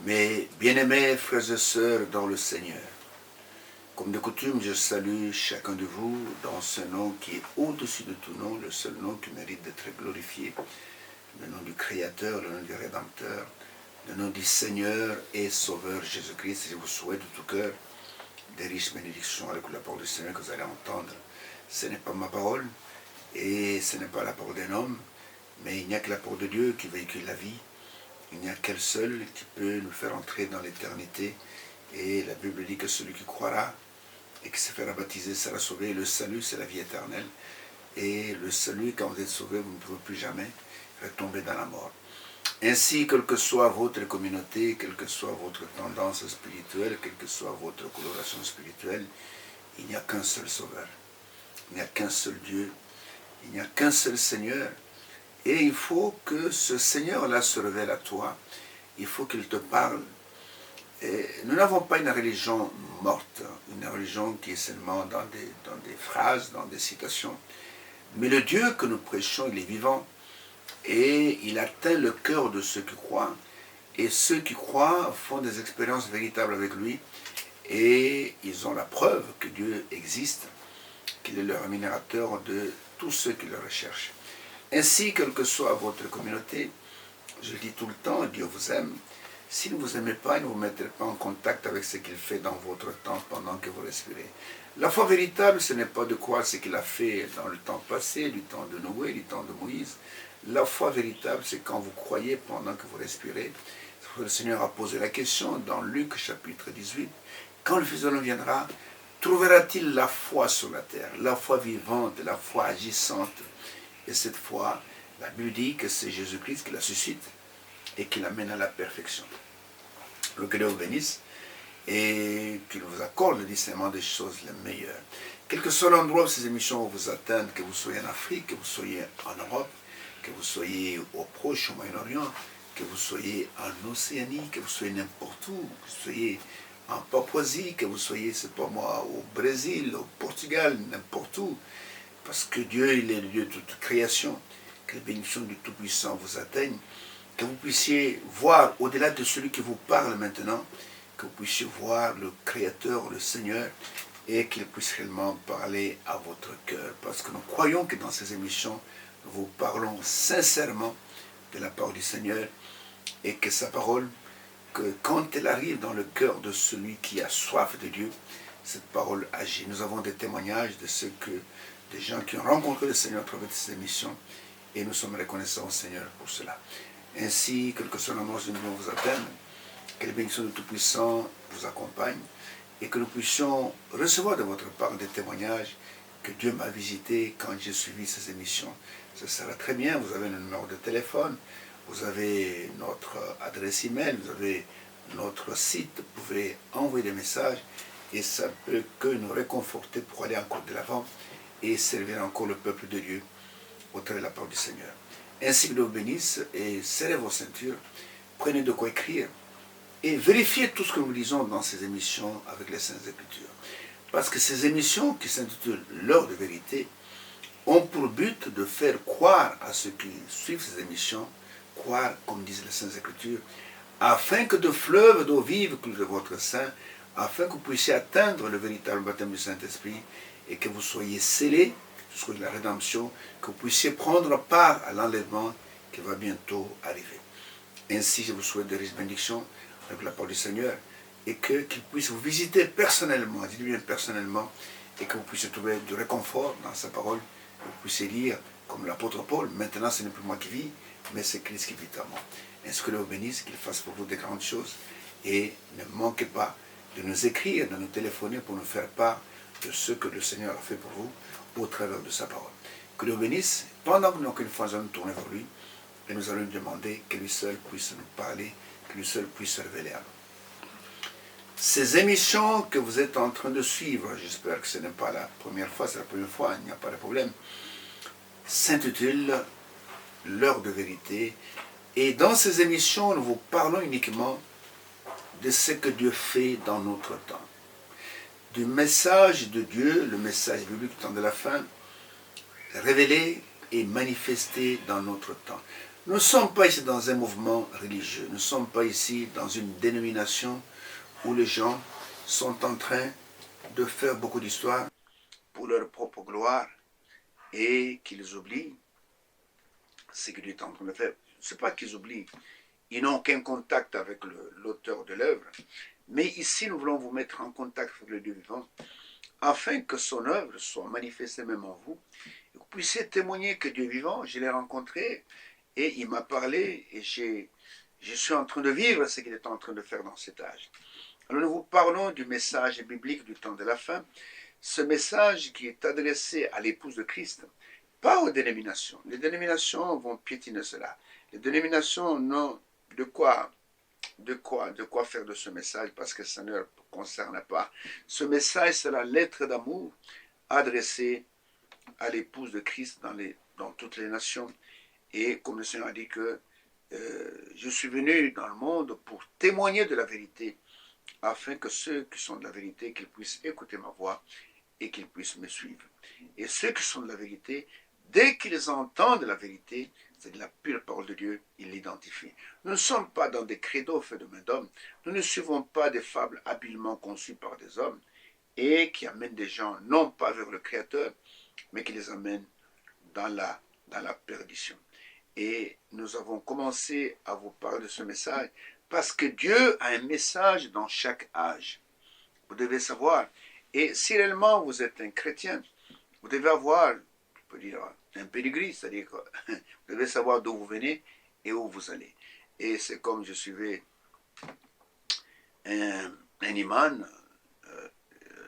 Mes bien-aimés frères et sœurs dans le Seigneur, comme de coutume, je salue chacun de vous dans ce nom qui est au-dessus de tout nom, le seul nom qui mérite d'être glorifié, le nom du Créateur, le nom du Rédempteur, le nom du Seigneur et Sauveur Jésus-Christ. Je vous souhaite de tout cœur des riches bénédictions avec la parole du Seigneur que vous allez entendre. Ce n'est pas ma parole et ce n'est pas la parole d'un homme, mais il n'y a que la parole de Dieu qui véhicule la vie. Il n'y a qu'elle seule qui peut nous faire entrer dans l'éternité. Et la Bible dit que celui qui croira et qui se fera baptiser sera sauvé. Le salut, c'est la vie éternelle. Et le salut, quand vous êtes sauvé, vous ne pouvez plus jamais retomber dans la mort. Ainsi, quelle que soit votre communauté, quelle que soit votre tendance spirituelle, quelle que soit votre coloration spirituelle, il n'y a qu'un seul sauveur. Il n'y a qu'un seul Dieu. Il n'y a qu'un seul Seigneur. Et il faut que ce Seigneur-là se révèle à toi. Il faut qu'il te parle. Et nous n'avons pas une religion morte, une religion qui est seulement dans des phrases, dans des citations. Mais le Dieu que nous prêchons, il est vivant. Et il atteint le cœur de ceux qui croient. Et ceux qui croient font des expériences véritables avec lui. Et ils ont la preuve que Dieu existe, qu'il est le rémunérateur de tous ceux qui le recherchent. Ainsi, quelle que soit votre communauté, je le dis tout le temps, Dieu vous aime. S'il ne vous aimez pas, il ne vous mettrez pas en contact avec ce qu'il fait dans votre temps pendant que vous respirez. La foi véritable, ce n'est pas de croire ce qu'il a fait dans le temps passé, du temps de Noé, du temps de Moïse. La foi véritable, c'est quand vous croyez pendant que vous respirez. Le Seigneur a posé la question dans Luc chapitre 18. Quand le Fils de l'homme viendra, trouvera-t-il la foi sur la terre, la foi vivante, la foi agissante? Et cette fois, la Bible dit que c'est Jésus-Christ qui la suscite et qui l'amène à la perfection. Que Dieu vous bénisse et qu'il vous accorde le discernement des choses les meilleures. Quel que soit l'endroit où ces émissions vous atteignent, que vous soyez en Afrique, que vous soyez en Europe, que vous soyez au Proche, au Moyen-Orient, que vous soyez en Océanie, que vous soyez n'importe où, que vous soyez en Papouasie, que vous soyez, c'est pas moi, au Brésil, au Portugal, n'importe où, parce que Dieu, il est le Dieu de toute création, que les bénédictions du Tout-Puissant vous atteignent, que vous puissiez voir au-delà de celui qui vous parle maintenant, que vous puissiez voir le Créateur, le Seigneur, et qu'il puisse réellement parler à votre cœur. Parce que nous croyons que dans ces émissions, nous vous parlons sincèrement de la parole du Seigneur, et que sa parole, que quand elle arrive dans le cœur de celui qui a soif de Dieu, cette parole agit. Nous avons des témoignages de ceux que des gens qui ont rencontré le Seigneur à travers ces émissions, et nous sommes reconnaissants au Seigneur pour cela. Ainsi, quel que soit l'endroit où nous vous atteignent, que les bénédictions du Tout-Puissant vous accompagnent, et que nous puissions recevoir de votre part des témoignages que Dieu m'a visité quand j'ai suivi ces émissions. Ce sera très bien, vous avez le numéro de téléphone, vous avez notre adresse email, vous avez notre site, vous pouvez envoyer des messages, et ça ne peut que nous réconforter pour aller encore de l'avant, et servir encore le peuple de Dieu au travers de la parole du Seigneur. Ainsi que Dieu vous bénisse et serrez vos ceintures, prenez de quoi écrire et vérifiez tout ce que nous disons dans ces émissions avec les Saintes Écritures. Parce que ces émissions qui s'intitulent L'heure de vérité ont pour but de faire croire à ceux qui suivent ces émissions, croire comme disent les Saintes Écritures, afin que de fleuves d'eau vive coulent de votre sein, afin que vous puissiez atteindre le véritable baptême du Saint-Esprit et que vous soyez scellés jusqu'à la rédemption, que vous puissiez prendre part à l'enlèvement qui va bientôt arriver. Ainsi, je vous souhaite de riches bénédictions avec la parole du Seigneur et qu'il puisse vous visiter personnellement, dites bien personnellement, et que vous puissiez trouver du réconfort dans sa parole, que vous puissiez lire comme l'apôtre Paul, maintenant ce n'est plus moi qui vis, mais c'est Christ qui vit en moi. Ainsi que Dieu vous bénisse, qu'il fasse pour vous de grandes choses et ne manquez pas de nous écrire, de nous téléphoner pour nous faire part de ce que le Seigneur a fait pour vous au travers de sa parole. Que Dieu bénisse, pendant que nous, encore une fois, nous allons nous tourner vers lui, et nous allons lui demander que lui seul puisse nous parler, que lui seul puisse se révéler à nous. Ces émissions que vous êtes en train de suivre, j'espère que ce n'est pas la première fois, c'est la première fois, il n'y a pas de problème, s'intitulent L'heure de vérité. Et dans ces émissions, nous vous parlons uniquement de ce que Dieu fait dans notre temps. Du message de Dieu, le message biblique du temps de la fin, révélé et manifesté dans notre temps. Nous ne sommes pas ici dans un mouvement religieux. Nous ne sommes pas ici dans une dénomination où les gens sont en train de faire beaucoup d'histoires pour leur propre gloire et qu'ils oublient ce que Dieu est en train de faire. Ce n'est pas qu'ils oublient. Ils n'ont aucun contact avec l'auteur de l'œuvre. Mais ici, nous voulons vous mettre en contact avec le Dieu vivant afin que son œuvre soit manifestée même en vous. Et que vous puissiez témoigner que Dieu est vivant. Je l'ai rencontré et il m'a parlé et je suis en train de vivre ce qu'il est en train de faire dans cet âge. Alors nous vous parlons du message biblique du temps de la fin. Ce message qui est adressé à l'épouse de Christ, pas aux dénominations. Les dénominations vont piétiner cela. Les dénominations n'ont de quoi faire de ce message parce que ça ne leur concerne pas. Ce message, c'est la lettre d'amour adressée à l'épouse de Christ dans toutes les nations. Et comme le Seigneur a dit que je suis venu dans le monde pour témoigner de la vérité, afin que ceux qui sont de la vérité, qu'ils puissent écouter ma voix et qu'ils puissent me suivre. Et ceux qui sont de la vérité, dès qu'ils entendent la vérité, c'est de la pure parole de Dieu, ils l'identifient. Nous ne sommes pas dans des credos faits de main d'homme. Nous ne suivons pas des fables habilement conçues par des hommes et qui amènent des gens non pas vers le Créateur, mais qui les amènent dans la perdition. Et nous avons commencé à vous parler de ce message parce que Dieu a un message dans chaque âge. Vous devez savoir. Et si réellement vous êtes un chrétien, vous devez avoir, je peux dire, un pédigree, c'est-à-dire que vous devez savoir d'où vous venez et où vous allez. Et c'est comme je suivais un imam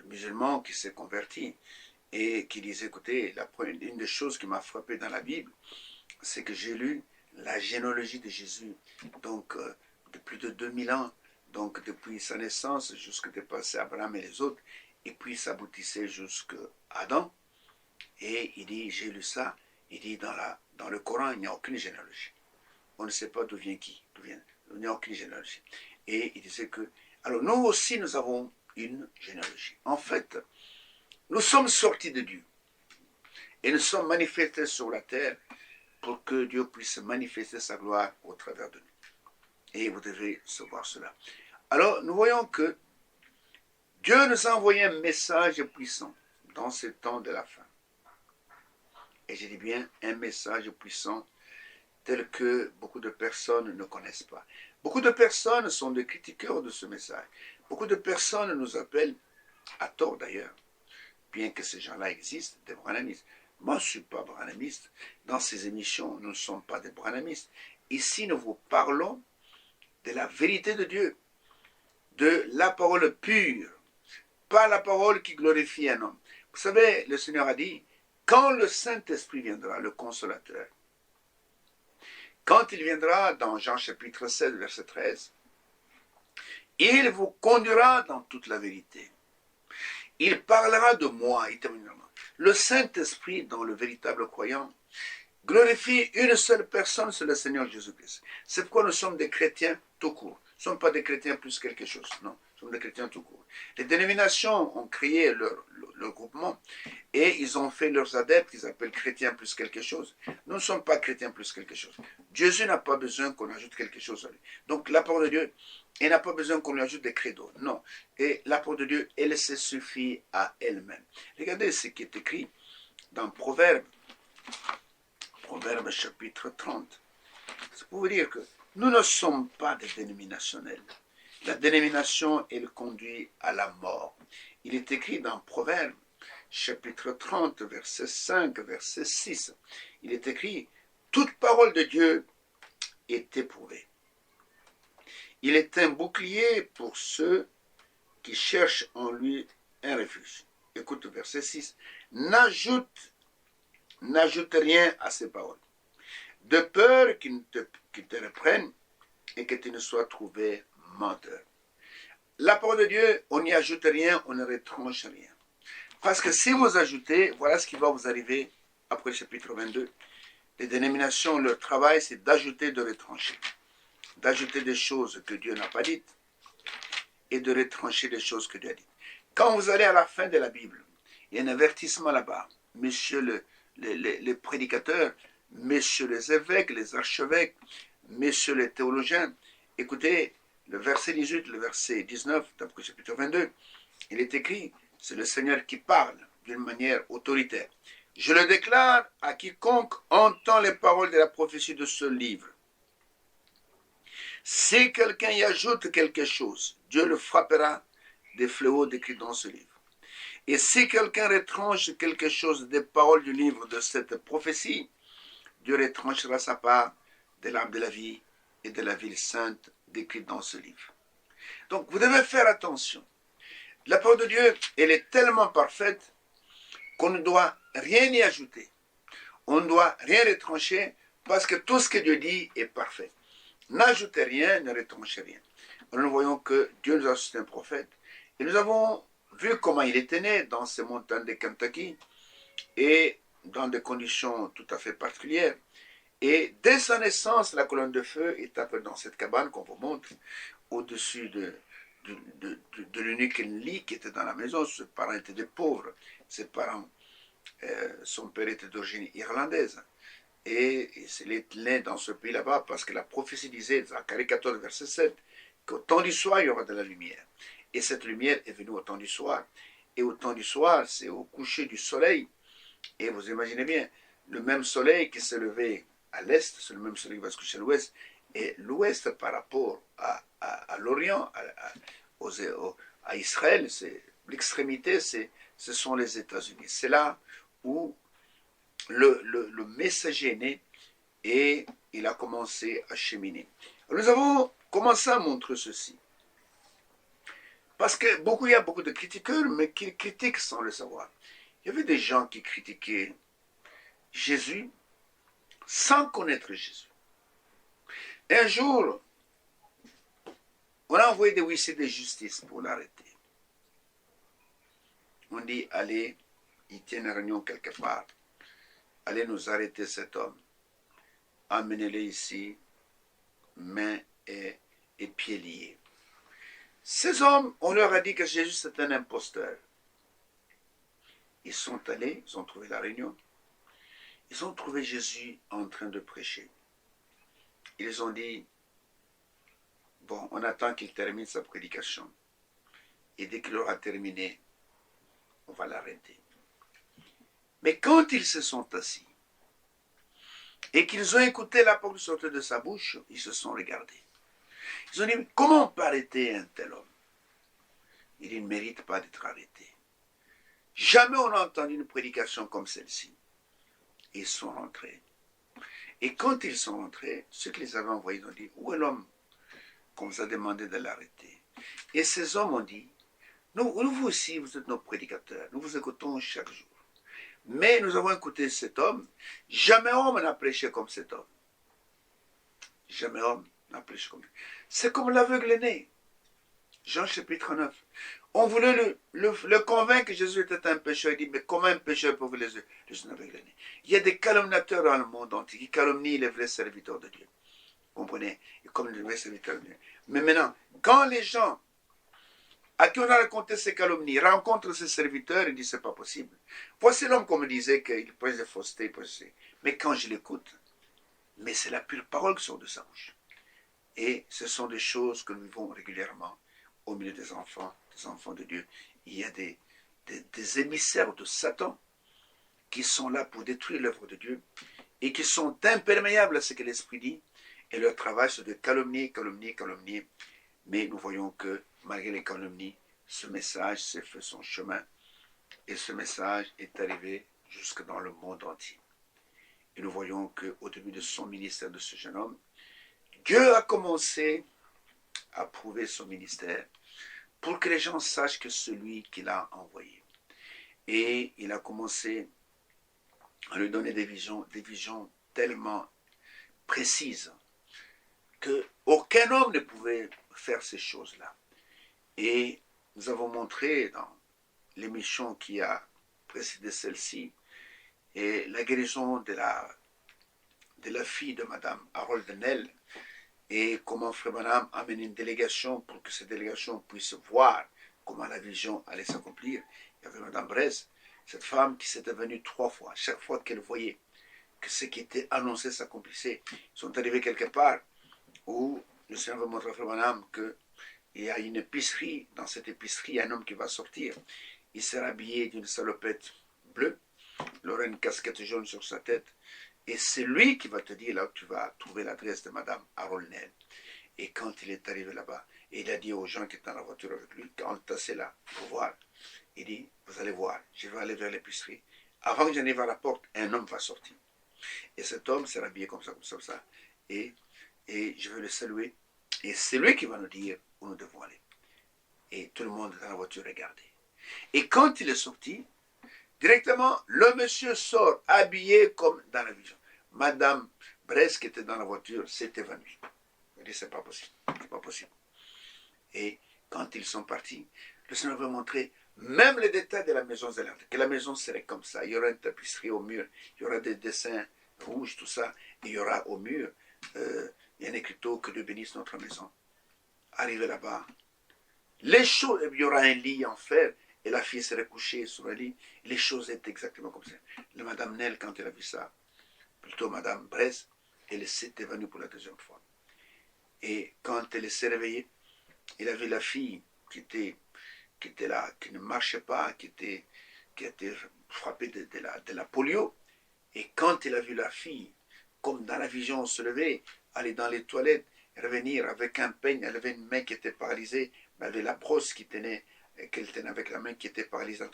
musulman qui s'est converti et qui disait, écoutez, une des choses qui m'a frappé dans la Bible, c'est que j'ai lu la généalogie de Jésus, donc de plus de 2000 ans, donc depuis sa naissance jusqu'à dépasser Abraham et les autres, et puis ça aboutissait jusqu'à Adam. Et il dit, j'ai lu ça, il dit, dans le Coran, il n'y a aucune généalogie. On ne sait pas d'où vient qui, il n'y a aucune généalogie. Et il disait que, alors nous aussi, nous avons une généalogie. En fait, nous sommes sortis de Dieu et nous sommes manifestés sur la terre pour que Dieu puisse manifester sa gloire au travers de nous. Et vous devez savoir cela. Alors, nous voyons que Dieu nous a envoyé un message puissant dans ce temps de la fin. Et je dis bien un message puissant tel que beaucoup de personnes ne connaissent pas. Beaucoup de personnes sont des critiqueurs de ce message. Beaucoup de personnes nous appellent, à tort d'ailleurs, bien que ces gens-là existent, des branhamistes. Moi, je ne suis pas branhamiste. Dans ces émissions, nous ne sommes pas des branhamistes. Ici, nous vous parlons de la vérité de Dieu, de la parole pure, pas la parole qui glorifie un homme. Vous savez, le Seigneur a dit, quand le Saint-Esprit viendra, le Consolateur, quand il viendra dans Jean chapitre 16, verset 13, il vous conduira dans toute la vérité. Il parlera de moi éternellement. Le Saint-Esprit, dans le véritable croyant, glorifie une seule personne, c'est le Seigneur Jésus-Christ. C'est pourquoi nous sommes des chrétiens tout court. Nous ne sommes pas des chrétiens plus quelque chose. Non, nous sommes des chrétiens tout court. Les dénominations ont créé leur groupement et ils ont fait leurs adeptes qu'ils appellent chrétiens plus quelque chose. Nous ne sommes pas chrétiens plus quelque chose. Jésus n'a pas besoin qu'on ajoute quelque chose à lui. Donc la parole de Dieu, elle n'a pas besoin qu'on lui ajoute des credos. Non. Et la parole de Dieu, elle se suffit à elle-même. Regardez ce qui est écrit dans Proverbe chapitre 30. C'est pour vous dire que nous ne sommes pas des dénominationnels. La dénomination, elle conduit à la mort. Il est écrit dans Proverbe chapitre 30, verset 5, verset 6. Il est écrit, toute parole de Dieu est éprouvée. Il est un bouclier pour ceux qui cherchent en lui un refuge. Écoute le verset 6. N'ajoute rien à ces paroles, de peur qu'ils te reprennent et que tu ne sois trouvé menteur. La parole de Dieu, on n'y ajoute rien, on ne retranche rien. Parce que si vous ajoutez, voilà ce qui va vous arriver après le chapitre 22. Les dénominations, leur travail, c'est d'ajouter, de retrancher. D'ajouter des choses que Dieu n'a pas dites et de retrancher des choses que Dieu a dites. Quand vous allez à la fin de la Bible, il y a un avertissement là-bas. Monsieur le prédicateur, messieurs les évêques, les archevêques, messieurs les théologiens. Écoutez, le verset 18, le verset 19, d'après chapitre 22, il est écrit, c'est le Seigneur qui parle d'une manière autoritaire. Je le déclare à quiconque entend les paroles de la prophétie de ce livre. Si quelqu'un y ajoute quelque chose, Dieu le frappera des fléaux décrits dans ce livre. Et si quelqu'un retranche quelque chose des paroles du livre de cette prophétie, Dieu retranchera sa part de l'arbre de la vie et de la ville sainte décrite dans ce livre. Donc vous devez faire attention. La parole de Dieu, elle est tellement parfaite qu'on ne doit rien y ajouter. On ne doit rien retrancher parce que tout ce que Dieu dit est parfait. N'ajoutez rien, ne retranchez rien. Nous voyons que Dieu nous a suscité un prophète et nous avons vu comment il était né dans ces montagnes de Kentucky et dans des conditions tout à fait particulières. Et dès sa naissance, la colonne de feu est apparue dans cette cabane qu'on vous montre au-dessus de l'unique lit qui était dans la maison. Ses parents étaient des pauvres. Ses parents, son père était d'origine irlandaise. Et il est né dans ce pays là-bas parce que la prophétie disait, Zacharie 14, verset 7, qu'au temps du soir, il y aura de la lumière. Et cette lumière est venue au temps du soir. Et au temps du soir, c'est au coucher du soleil. Et vous imaginez bien, le même soleil qui s'est levé à l'est, c'est le même soleil qui va se coucher à l'ouest. Et l'ouest par rapport à l'Orient, à Israël, l'extrémité, ce sont les États-Unis. C'est là où le messager est né et il a commencé à cheminer. Nous avons commencé à montrer ceci. Parce que il y a beaucoup de critiqueurs, mais qui critiquent sans le savoir. Il y avait des gens qui critiquaient Jésus sans connaître Jésus. Et un jour, on a envoyé des huissiers de justice pour l'arrêter. On dit, allez, il tient une réunion quelque part. Allez nous arrêter cet homme. Amenez-le ici, mains et pieds liés. Ces hommes, on leur a dit que Jésus c'est un imposteur. Ils sont allés, ils ont trouvé la réunion. Ils ont trouvé Jésus en train de prêcher. Ils ont dit, bon, on attend qu'il termine sa prédication. Et dès qu'il aura terminé, on va l'arrêter. Mais quand ils se sont assis et qu'ils ont écouté la parole sortir de sa bouche, ils se sont regardés. Ils ont dit, comment on peut arrêter un tel homme? Il ne mérite pas d'être arrêté. Jamais on a entendu une prédication comme celle-ci. Ils sont rentrés. Et quand ils sont rentrés, ceux qui les avaient envoyés ont dit, où est l'homme qu'on vous a demandé de l'arrêter? Et ces hommes ont dit, nous, vous aussi, vous êtes nos prédicateurs, nous vous écoutons chaque jour. Mais nous avons écouté cet homme, jamais homme n'a prêché comme cet homme. Jamais homme n'a prêché comme lui. C'est comme l'aveugle né. Jean chapitre 9. On voulait le convaincre que Jésus était un pécheur. Il dit, mais comment un pécheur peut les yeux aveugles nés? Il y a des calomniateurs dans le monde entier qui calomnient les vrais serviteurs de Dieu. Vous comprenez? Et comme les vrais serviteurs de Dieu. Mais maintenant, quand les gens à qui on a raconté ces calomnies rencontrent ces serviteurs, ils disent, c'est pas possible. Voici l'homme qu'on me disait qu'il prêche des faussetés. Mais quand je l'écoute, mais c'est la pure parole qui sort de sa bouche. Et ce sont des choses que nous vivons régulièrement au milieu des enfants de Dieu. Il y a des émissaires de Satan qui sont là pour détruire l'œuvre de Dieu et qui sont imperméables à ce que l'Esprit dit. Et leur travail, c'est de calomnier. Mais nous voyons que malgré les calomnies, ce message s'est fait son chemin et ce message est arrivé jusque dans le monde entier. Et nous voyons qu'au début de son ministère de ce jeune homme, Dieu a commencé à prouver son ministère pour que les gens sachent que c'est lui qui l'a envoyé. Et il a commencé à lui donner des visions tellement précises qu'aucun homme ne pouvait faire ces choses-là. Et nous avons montré dans l'émission qui a précédé celle-ci et la guérison de la fille de Madame Harold Nell et comment Frère Branham a mené une délégation pour que cette délégation puisse voir comment la vision allait s'accomplir. Il y avait Madame Brez, cette femme qui s'était venue 3 fois. Chaque fois qu'elle voyait que ce qui était annoncé s'accomplissait. Ils sont arrivés quelque part où le Seigneur veut montrer à Frère Branham qu'il y a une épicerie. Dans cette épicerie, il y a un homme qui va sortir. Il sera habillé d'une salopette bleue. Il aura une casquette jaune sur sa tête. Et c'est lui qui va te dire là où tu vas trouver l'adresse de Madame Arolnel. Et quand il est arrivé là-bas, il a dit aux gens qui étaient dans la voiture avec lui, quand on est là pour voir, il dit, vous allez voir, je vais aller vers l'épicerie. Avant que je n'arrive à la porte, un homme va sortir. Et cet homme sera habillé comme ça, comme ça, comme ça. Et je vais le saluer. Et c'est lui qui va nous dire où nous devons aller. Et tout le monde dans la voiture regardait. Et quand il est sorti, directement, le monsieur sort habillé comme dans la vision. Madame Bresse, qui était dans la voiture, s'est évanouie. Il dit, c'est pas possible, c'est pas possible. Et quand ils sont partis, le Seigneur veut montrer même les détails de la maison zélante, que la maison serait comme ça. Il y aura une tapisserie au mur, il y aura des dessins rouges, tout ça. Et il y aura au mur, il y a un écriteau, que Dieu bénisse notre maison. Arrivé là-bas, les choses, il y aura un lit en fer, et la fille serait couchée sur le lit. Les choses étaient exactement comme ça. La Madame Nel, quand elle a vu ça, plutôt Madame Bresse, elle s'est évanouie pour la deuxième fois. Et quand elle s'est réveillée, il a vu la fille qui était là, qui ne marchait pas, qui était frappée de la polio. Et quand il a vu la fille, comme dans la vision, se lever, aller dans les toilettes, revenir avec un peigne, elle avait une main qui était paralysée, mais elle avait la brosse qu'elle tenait avec la main qui était paralysée.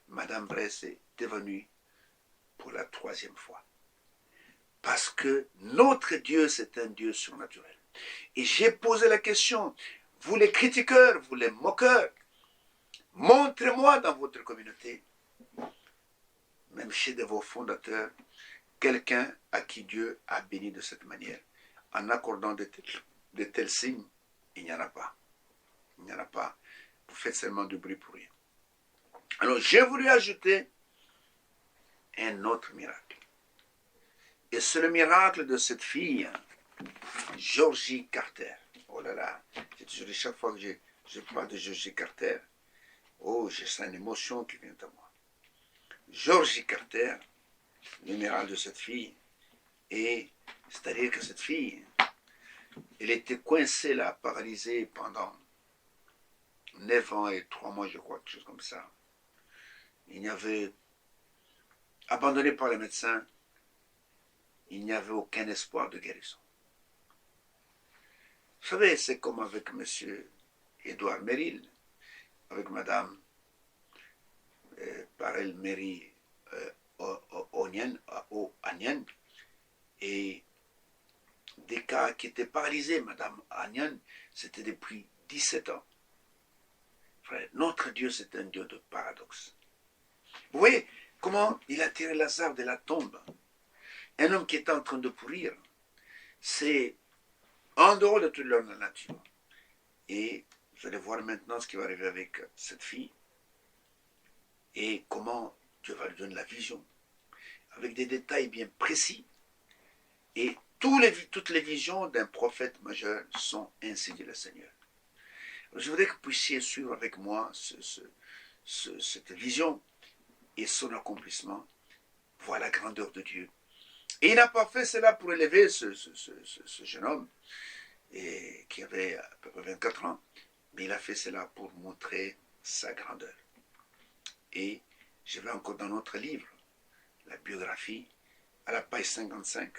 Madame Bresse est devenue pour la troisième fois. Parce que notre Dieu, c'est un Dieu surnaturel. Et j'ai posé la question, vous les critiqueurs, vous les moqueurs, montrez-moi dans votre communauté, même chez vos fondateurs, quelqu'un à qui Dieu a béni de cette manière, en accordant de tels signes. Il n'y en a pas. Il n'y en a pas. Vous faites seulement du bruit pour rien. Alors, j'ai voulu ajouter un autre miracle. Et c'est le miracle de cette fille, Georgie Carter. Oh là là, chaque fois que je parle de Georgie Carter, oh, j'ai ça une émotion qui vient à moi. Georgie Carter, le miracle de cette fille, et c'est-à-dire que cette fille, elle était coincée là, paralysée pendant 9 ans et 3 mois, je crois, quelque chose comme ça. Il n'y avait, abandonnée par les médecins, il n'y avait aucun espoir de guérison. Vous savez, c'est comme avec M. Édouard Merrill, avec Mme Parel Mary Onian, et des cas qui étaient paralysés. Mme Onian, c'était depuis 17 ans. Frère, notre Dieu, c'est un Dieu de paradoxe. Vous voyez comment il a tiré Lazare de la tombe. Un homme qui est en train de pourrir, c'est en dehors de toute leur nature. Et vous allez voir maintenant ce qui va arriver avec cette fille et comment Dieu va lui donner la vision, avec des détails bien précis. Et toutes les visions d'un prophète majeur sont ainsi dit le Seigneur. Alors, je voudrais que vous puissiez suivre avec moi cette vision et son accomplissement, voir la grandeur de Dieu. Et il n'a pas fait cela pour élever ce jeune homme qui avait à peu près 24 ans, mais il a fait cela pour montrer sa grandeur. Et je vais encore dans notre livre, la biographie, à la page 55.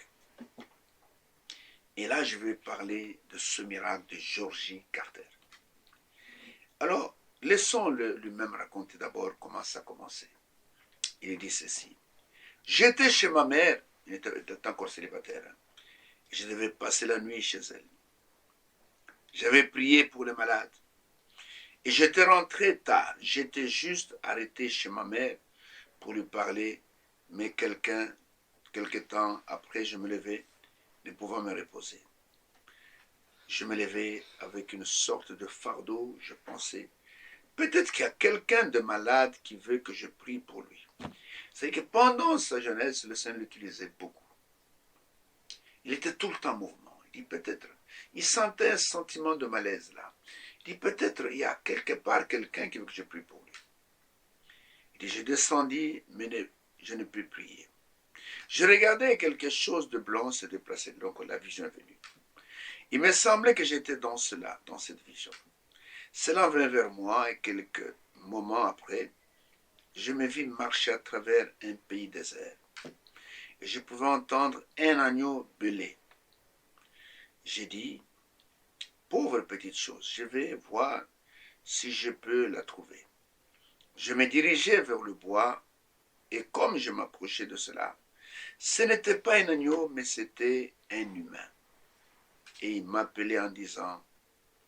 Et là, je vais parler de ce miracle de Georgie Carter. Alors, laissons lui-même raconter d'abord comment ça a commencé. Il dit ceci. J'étais chez ma mère, il était encore célibataire, hein, je devais passer la nuit chez elle. J'avais prié pour les malades. Et j'étais rentré tard. J'étais juste arrêté chez ma mère pour lui parler, mais quelque temps après, je me levais, ne pouvant me reposer. Je me levais avec une sorte de fardeau. Je pensais, peut-être qu'il y a quelqu'un de malade qui veut que je prie pour lui. C'est que pendant sa jeunesse, le Seigneur l'utilisait beaucoup. Il était tout le temps en mouvement. Il dit peut-être, il sentait un sentiment de malaise là. Il dit peut-être il y a quelque part quelqu'un qui veut que je prie pour lui. Il dit je descendis, mais je ne pus prier. Je regardais quelque chose de blanc se déplacer, donc la vision est venue. Il me semblait que j'étais dans cela, dans cette vision. Cela vint vers moi et quelques moments après, je me vis marcher à travers un pays désert. Et je pouvais entendre un agneau bêler. J'ai dit, pauvre petite chose, je vais voir si je peux la trouver. Je me dirigeais vers le bois et comme je m'approchais de cela, ce n'était pas un agneau, mais c'était un humain. Et il m'appelait en disant,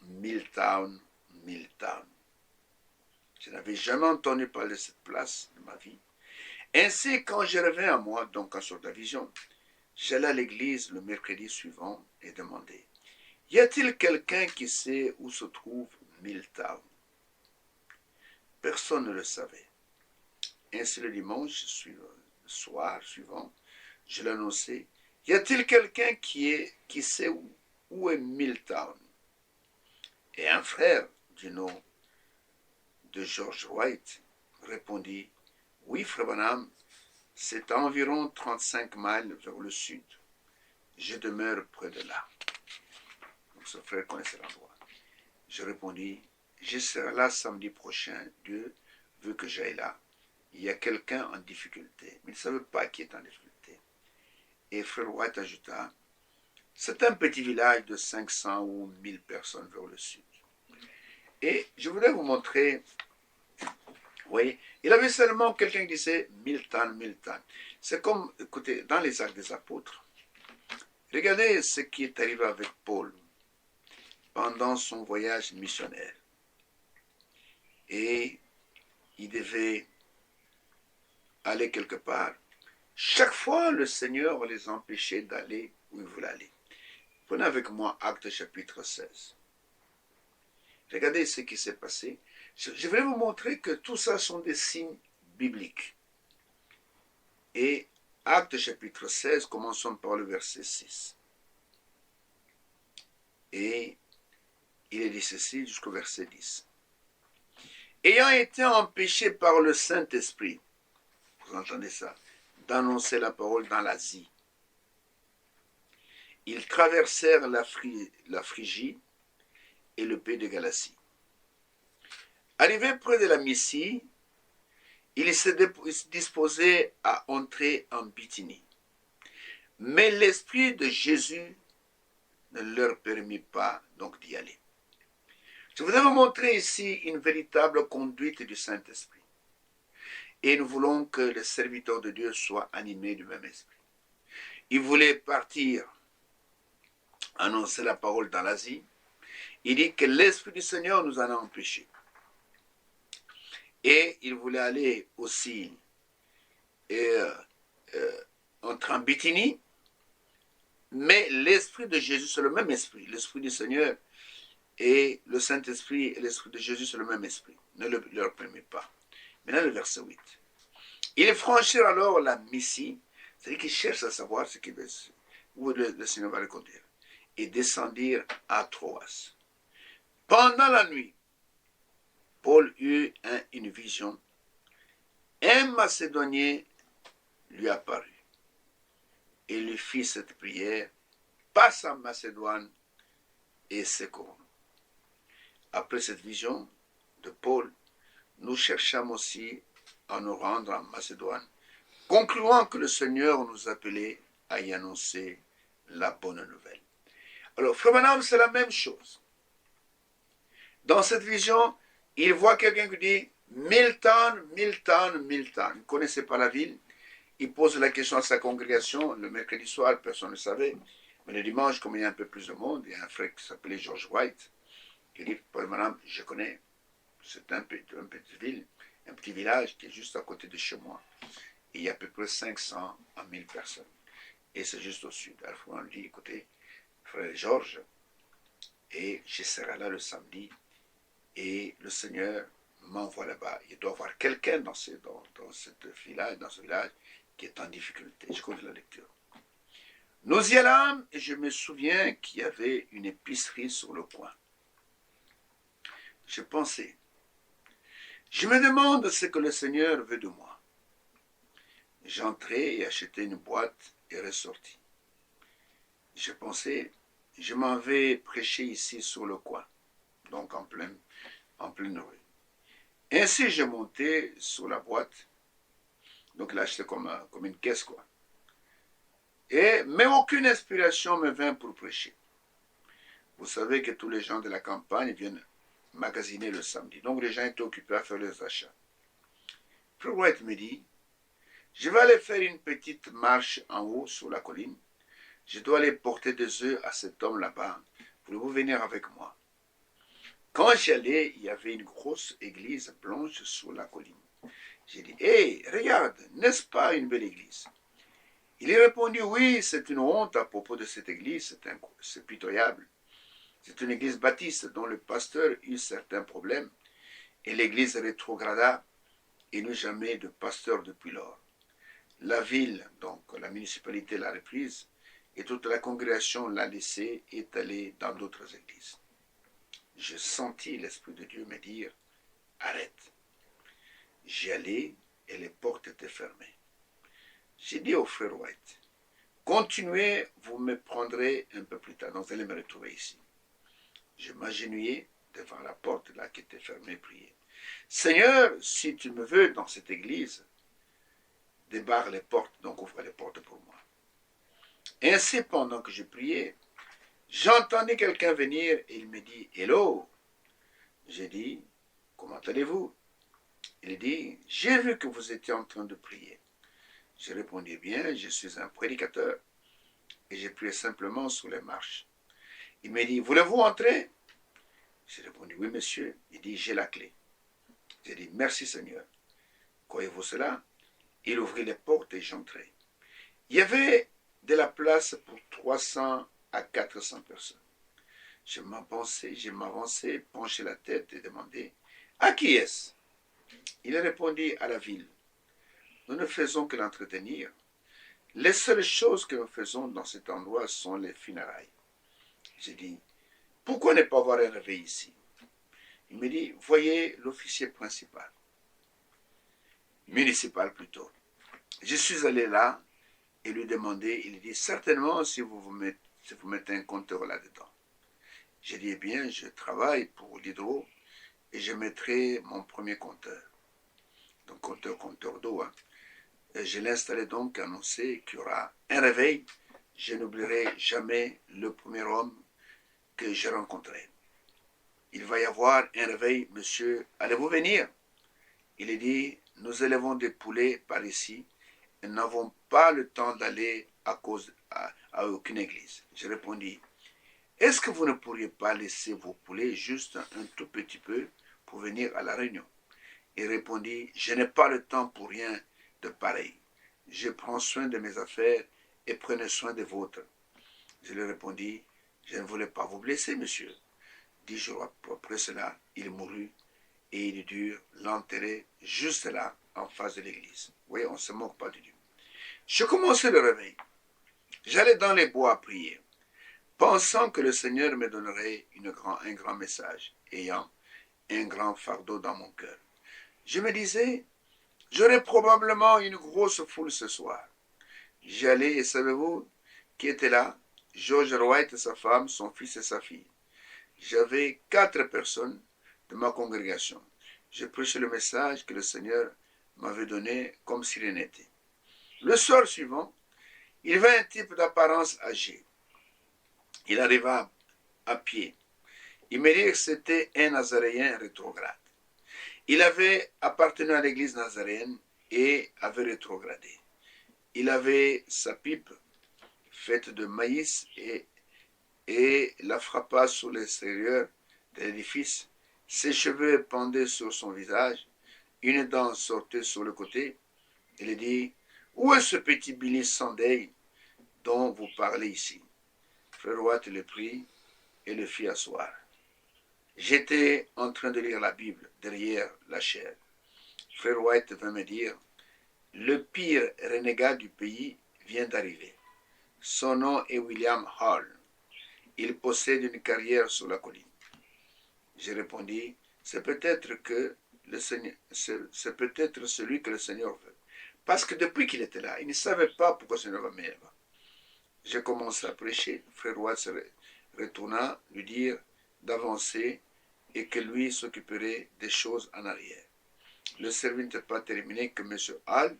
Milltown, Milltown. Je n'avais jamais entendu parler de cette place de ma vie. Ainsi, quand je reviens à moi, donc en sorte de vision, j'allais à l'église le mercredi suivant et demandais, y a-t-il quelqu'un qui sait où se trouve Milltown? Personne ne le savait. Ainsi, le dimanche soir suivant, je l'annonçais, y a-t-il quelqu'un qui sait où est Milltown? Et un frère du nom de George White répondit, oui, frère Branham, c'est à environ 35 miles vers le sud. Je demeure près de là. Donc ce frère connaissait l'endroit. Je répondis, je serai là samedi prochain, Dieu veut que j'aille là. Il y a quelqu'un en difficulté, mais il ne savait pas qui est en difficulté. Et frère White ajouta, c'est un petit village de 500 ou 1000 personnes vers le sud. Et je voudrais vous montrer, vous voyez, il avait seulement quelqu'un qui disait Milltown, Milltown. C'est comme, écoutez, dans les Actes des Apôtres, regardez ce qui est arrivé avec Paul pendant son voyage missionnaire. Et il devait aller quelque part. Chaque fois, le Seigneur les empêchait d'aller où il voulait aller. Prenez avec moi Actes chapitre 16. Regardez ce qui s'est passé. Je vais vous montrer que tout ça sont des signes bibliques. Et Actes chapitre 16, commençons par le verset 6. Et il est dit ceci jusqu'au verset 10. Ayant été empêchés par le Saint-Esprit, vous entendez ça, d'annoncer la parole dans l'Asie, ils traversèrent la Phrygie et le pays de Galatie. Arrivés près de la Mysie, ils se disposaient à entrer en Bithynie. Mais l'Esprit de Jésus ne leur permit pas donc d'y aller. Je voudrais vous montrer ici une véritable conduite du Saint-Esprit. Et nous voulons que les serviteurs de Dieu soient animés du même esprit. Ils voulaient partir annoncer la parole dans l'Asie. Il dit que l'Esprit du Seigneur nous en a empêchés. Et il voulait aller aussi entrer en Bithynie, mais l'Esprit de Jésus, c'est le même esprit. L'Esprit du Seigneur et le Saint-Esprit et l'Esprit de Jésus, c'est le même esprit. Ne leur permet pas. Maintenant, le verset 8. Ils franchirent alors la Mysie, c'est-à-dire qu'ils cherchent à savoir ce qu'il veut, où le Seigneur va les conduire, et descendirent à Troas. Pendant la nuit, Paul eut une vision. Un Macédonien lui apparut et lui fit cette prière, passe en Macédoine et secours. Après cette vision de Paul, nous cherchâmes aussi à nous rendre en Macédoine, concluant que le Seigneur nous appelait à y annoncer la bonne nouvelle. Alors, frère Branham, c'est la même chose. Dans cette vision, il voit quelqu'un qui dit Milltown, Milltown, Milltown. Il ne connaissait pas la ville. Il pose la question à sa congrégation. Le mercredi soir, personne ne savait. Mais le dimanche, comme il y a un peu plus de monde, il y a un frère qui s'appelait George White. Il dit, Paul Branham, je connais. C'est une petite ville, un petit village qui est juste à côté de chez moi. Et il y a à peu près 500 à 1000 personnes. Et c'est juste au sud. Alors, on lui dit, écoutez, frère Georges, et je serai là le samedi, et le Seigneur m'envoie là-bas. Il doit y avoir quelqu'un dans ce village qui est en difficulté. Je connais la lecture. Nous y allâmes, et je me souviens qu'il y avait une épicerie sur le coin. Je pensais, je me demande ce que le Seigneur veut de moi. J'entrai et achetai une boîte et ressortis. Je pensais, je m'en vais prêcher ici sur le coin, donc en pleine rue. Ainsi, je montais sur la boîte, donc là, c'était comme une caisse, quoi. Mais aucune inspiration me vint pour prêcher. Vous savez que tous les gens de la campagne viennent magasiner le samedi. Donc les gens étaient occupés à faire leurs achats. Frère White me dit, je vais aller faire une petite marche en haut sur la colline. Je dois aller porter des œufs à cet homme là-bas. Voulez-vous venir avec moi? Quand j'y allais, il y avait une grosse église blanche sur la colline. J'ai dit, hé, regarde, n'est-ce pas une belle église? Il est répondu, oui, c'est une honte à propos de cette église, c'est pitoyable. C'est une église baptiste dont le pasteur eut certains problèmes et l'église rétrograda et n'eut jamais de pasteur depuis lors. La ville, donc la municipalité l'a reprise et toute la congrégation l'a laissée et est allée dans d'autres églises. Je sentis l'Esprit de Dieu me dire, arrête. J'y allais et les portes étaient fermées. J'ai dit au frère White, continuez, vous me prendrez un peu plus tard, donc vous allez me retrouver ici. Je m'agenouillai devant la porte là qui était fermée et priais. Seigneur, si tu me veux dans cette église, débarre les portes, donc ouvre les portes pour moi. Ainsi, pendant que je priais, j'entendis quelqu'un venir et il me dit, hello. J'ai dit, comment allez-vous? Il dit, j'ai vu que vous étiez en train de prier. Je répondis, bien, je suis un prédicateur et j'ai prié simplement sur les marches. Il me dit, voulez-vous entrer? J'ai répondu, oui, monsieur. Il dit, j'ai la clé. J'ai dit, merci Seigneur. Croyez-vous cela? Il ouvrit les portes et j'entrai. Il y avait de la place pour 300 à 400 personnes. Je m'avançai, penchai la tête et demandai, à qui est-ce? Il a répondu, à la ville. Nous ne faisons que l'entretenir. Les seules choses que nous faisons dans cet endroit sont les funérailles. J'ai dit, pourquoi ne pas avoir un réveil ici? Il me dit, voyez l'officier principal, municipal plutôt. Je suis allé là et lui demandé, il dit, certainement si vous mettez un compteur là-dedans. J'ai dit, eh bien, je travaille pour l'hydro et je mettrai mon premier compteur. Donc compteur d'eau. Hein. Je l'ai installé donc, annoncé qu'il y aura un réveil. Je n'oublierai jamais le premier homme que j'ai rencontré. Il va y avoir un réveil, monsieur, allez-vous venir? Il a dit, nous élevons des poulets par ici et n'avons pas le temps d'aller à aucune église. J'ai répondu, est-ce que vous ne pourriez pas laisser vos poulets juste un tout petit peu pour venir à la réunion? Il répondit, je n'ai pas le temps pour rien de pareil. Je prends soin de mes affaires et prenez soin des vôtres. Je lui répondis, je ne voulais pas vous blesser, monsieur. 10 jours après cela, il mourut et il dut l'enterrer juste là, en face de l'église. Vous voyez, on ne se moque pas de Dieu. Je commençais le réveil. J'allais dans les bois à prier, pensant que le Seigneur me donnerait un grand message, ayant un grand fardeau dans mon cœur. Je me disais, j'aurai probablement une grosse foule ce soir. J'y allais et savez-vous qui était là? George White et sa femme, son fils et sa fille. J'avais 4 personnes de ma congrégation. Je prêchais le message que le Seigneur m'avait donné comme s'il en était. Le soir suivant, il vint un type d'apparence âgée. Il arriva à pied. Il me dit que c'était un Nazaréen rétrograde. Il avait appartenu à l'église nazaréenne et avait rétrogradé. Il avait sa pipe faite de maïs et la frappa sur l'extérieur de l'édifice. Ses cheveux pendaient sur son visage, une dent sortait sur le côté. Il dit, où est ce petit Billy Sunday dont vous parlez ici? Frère Watt le prit et le fit asseoir. J'étais en train de lire la Bible derrière la chaire. Frère White vint me dire, le pire renégat du pays vient d'arriver. Son nom est William Hall. Il possède une carrière sur la colline. J'ai répondu, c'est peut-être celui que le Seigneur veut. Parce que depuis qu'il était là, il ne savait pas pourquoi je ne va venir là-bas. J'ai commencé à prêcher, frère Roy se retourna lui dire d'avancer et que lui s'occuperait des choses en arrière. Le service n'était pas terminé que M. Hall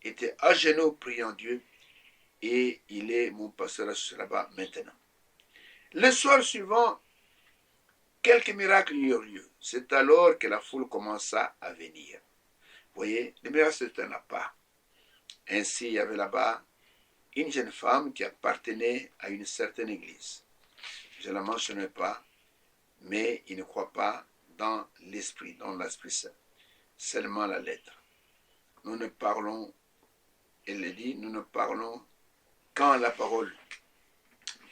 était à genoux priant Dieu et il est mon pasteur là-bas maintenant. Le soir suivant, quelques miracles eurent lieu. C'est alors que la foule commença à venir. Vous voyez, les miracles, c'était un pas. Ainsi, il y avait là-bas une jeune femme qui appartenait à une certaine église. Je ne la mentionne pas, mais il ne croit pas dans l'Esprit Saint, seulement la lettre. Nous ne parlons, elle le dit, nous ne parlons quand la parole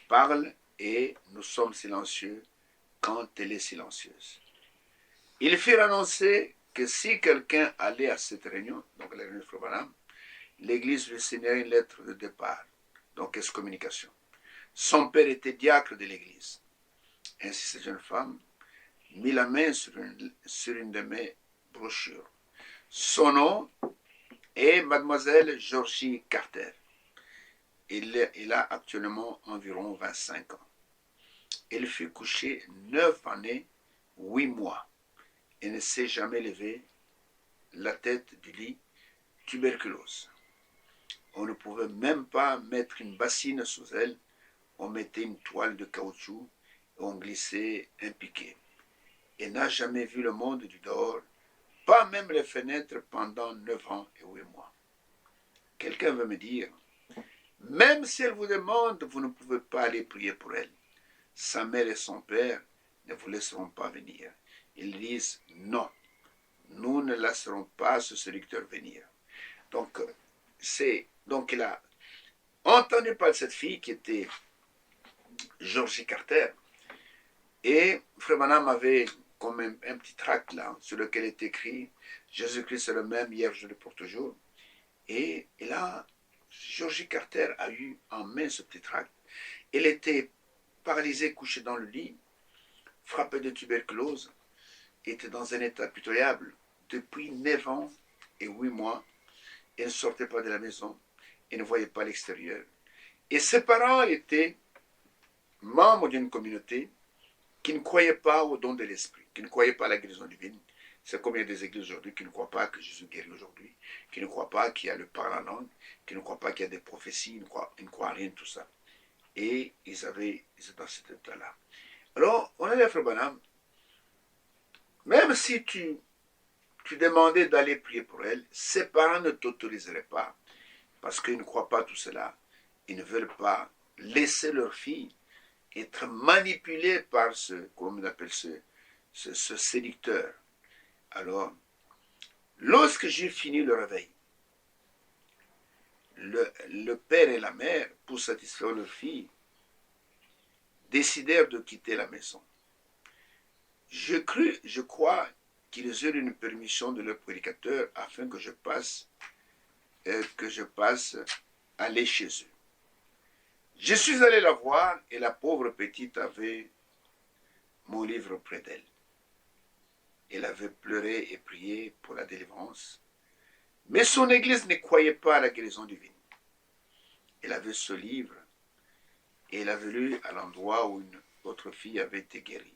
parle et nous sommes silencieux quand elle est silencieuse. Il fit annoncer que si quelqu'un allait à cette réunion, donc la réunion de Frère Branham, l'église lui signerait une lettre de départ, donc excommunication. Son père était diacre de l'église. Ainsi, cette jeune femme mit la main sur une de mes brochures. Son nom est Mademoiselle Georgie Carter. Il a actuellement environ 25 ans. Elle fut couchée 9 années, 8 mois, et ne s'est jamais levée la tête du lit, tuberculose. On ne pouvait même pas mettre une bassine sous elle, on mettait une toile de caoutchouc et on glissait un piquet. Elle n'a jamais vu le monde du dehors, pas même les fenêtres pendant 9 ans et 8 mois. Quelqu'un veut me dire, même si elle vous demande, vous ne pouvez pas aller prier pour elle. Sa mère et son père ne vous laisseront pas venir. Ils disent non, nous ne laisserons pas ce séducteur venir. Donc, il a entendu parler de cette fille qui était Georgie Carter. Et Frère Branham avait comme un petit tract là, sur lequel est écrit Jésus-Christ est le même hier, aujourd'hui, pour toujours. Et là, Georgie Carter a eu en main ce petit tract. Elle était paralysée, couchée dans le lit, frappée de tuberculose, était dans un état pitoyable depuis 9 ans et 8 mois. Elle ne sortait pas de la maison, elle ne voyait pas l'extérieur. Et ses parents étaient membres d'une communauté qui ne croyaient pas au don de l'esprit, qui ne croyaient pas à la guérison divine. C'est comme il y a des églises aujourd'hui qui ne croient pas que Jésus guérit aujourd'hui, qui ne croient pas qu'il y a le parler en langue, qui ne croient pas qu'il y a des prophéties, ils ne croient rien de tout ça. Et ils étaient dans cet état-là. Alors, on a dit à Frère Branham, même si tu demandais d'aller prier pour elle, ses parents ne t'autoriseraient pas, parce qu'ils ne croient pas tout cela. Ils ne veulent pas laisser leur fille être manipulée par comment on appelle ce séducteur. Alors, lorsque j'ai fini le réveil, le père et la mère, pour satisfaire leur fille, décidèrent de quitter la maison. Je crois qu'ils eurent une permission de leur prédicateur afin que je passe aller chez eux. Je suis allé la voir et la pauvre petite avait mon livre près d'elle. Elle avait pleuré et prié pour la délivrance, mais son église ne croyait pas à la guérison divine. Elle avait ce livre et elle avait lu à l'endroit où une autre fille avait été guérie.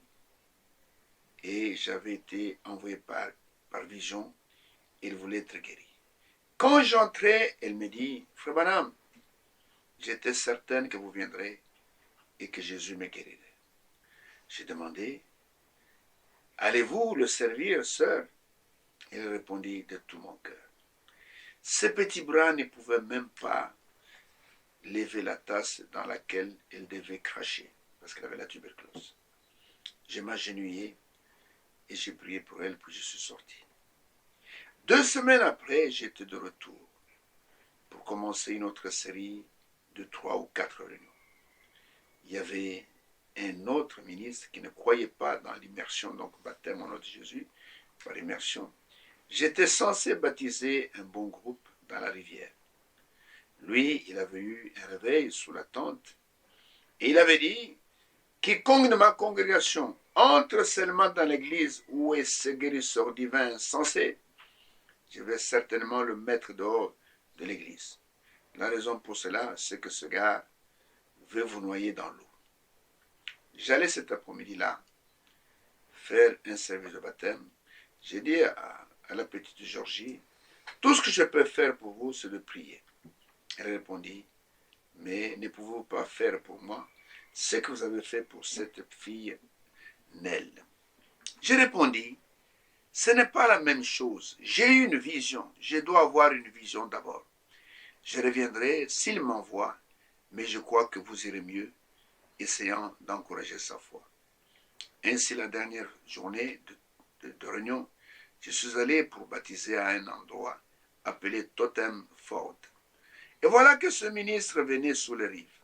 Et j'avais été envoyé par vision, elle voulait être guérie. Quand j'entrais, elle me dit, Frère Branham, j'étais certaine que vous viendrez et que Jésus me guérirait. J'ai demandé, allez-vous le servir, sœur? Elle répondit de tout mon cœur. Ses petits bras ne pouvaient même pas lever la tasse dans laquelle elle devait cracher, parce qu'elle avait la tuberculose. Je m'agenouillai et j'ai prié pour elle, puis je suis sorti. 2 semaines après, j'étais de retour pour commencer une autre série de 3 ou 4 réunions. Il y avait un autre ministre qui ne croyait pas dans l'immersion, donc baptême au nom de Jésus, par immersion. J'étais censé baptiser un bon groupe dans la rivière. Lui, il avait eu un réveil sous la tente et il avait dit, quiconque de ma congrégation entre seulement dans l'église où est ce guérisseur divin censé, je vais certainement le mettre dehors de l'église. La raison pour cela, c'est que ce gars veut vous noyer dans l'eau. J'allais cet après-midi-là faire un service de baptême. J'ai dit à la petite Georgie, tout ce que je peux faire pour vous, c'est de prier. Elle répondit, mais ne pouvez-vous pas faire pour moi ce que vous avez fait pour cette fille Nell? J'ai répondu, ce n'est pas la même chose. J'ai eu une vision. Je dois avoir une vision d'abord. Je reviendrai s'il m'envoie, mais je crois que vous irez mieux, essayant d'encourager sa foi. Ainsi, la dernière journée de réunion, je suis allé pour baptiser à un endroit appelé Totem Ford. Et voilà que ce ministre venait sous les rives.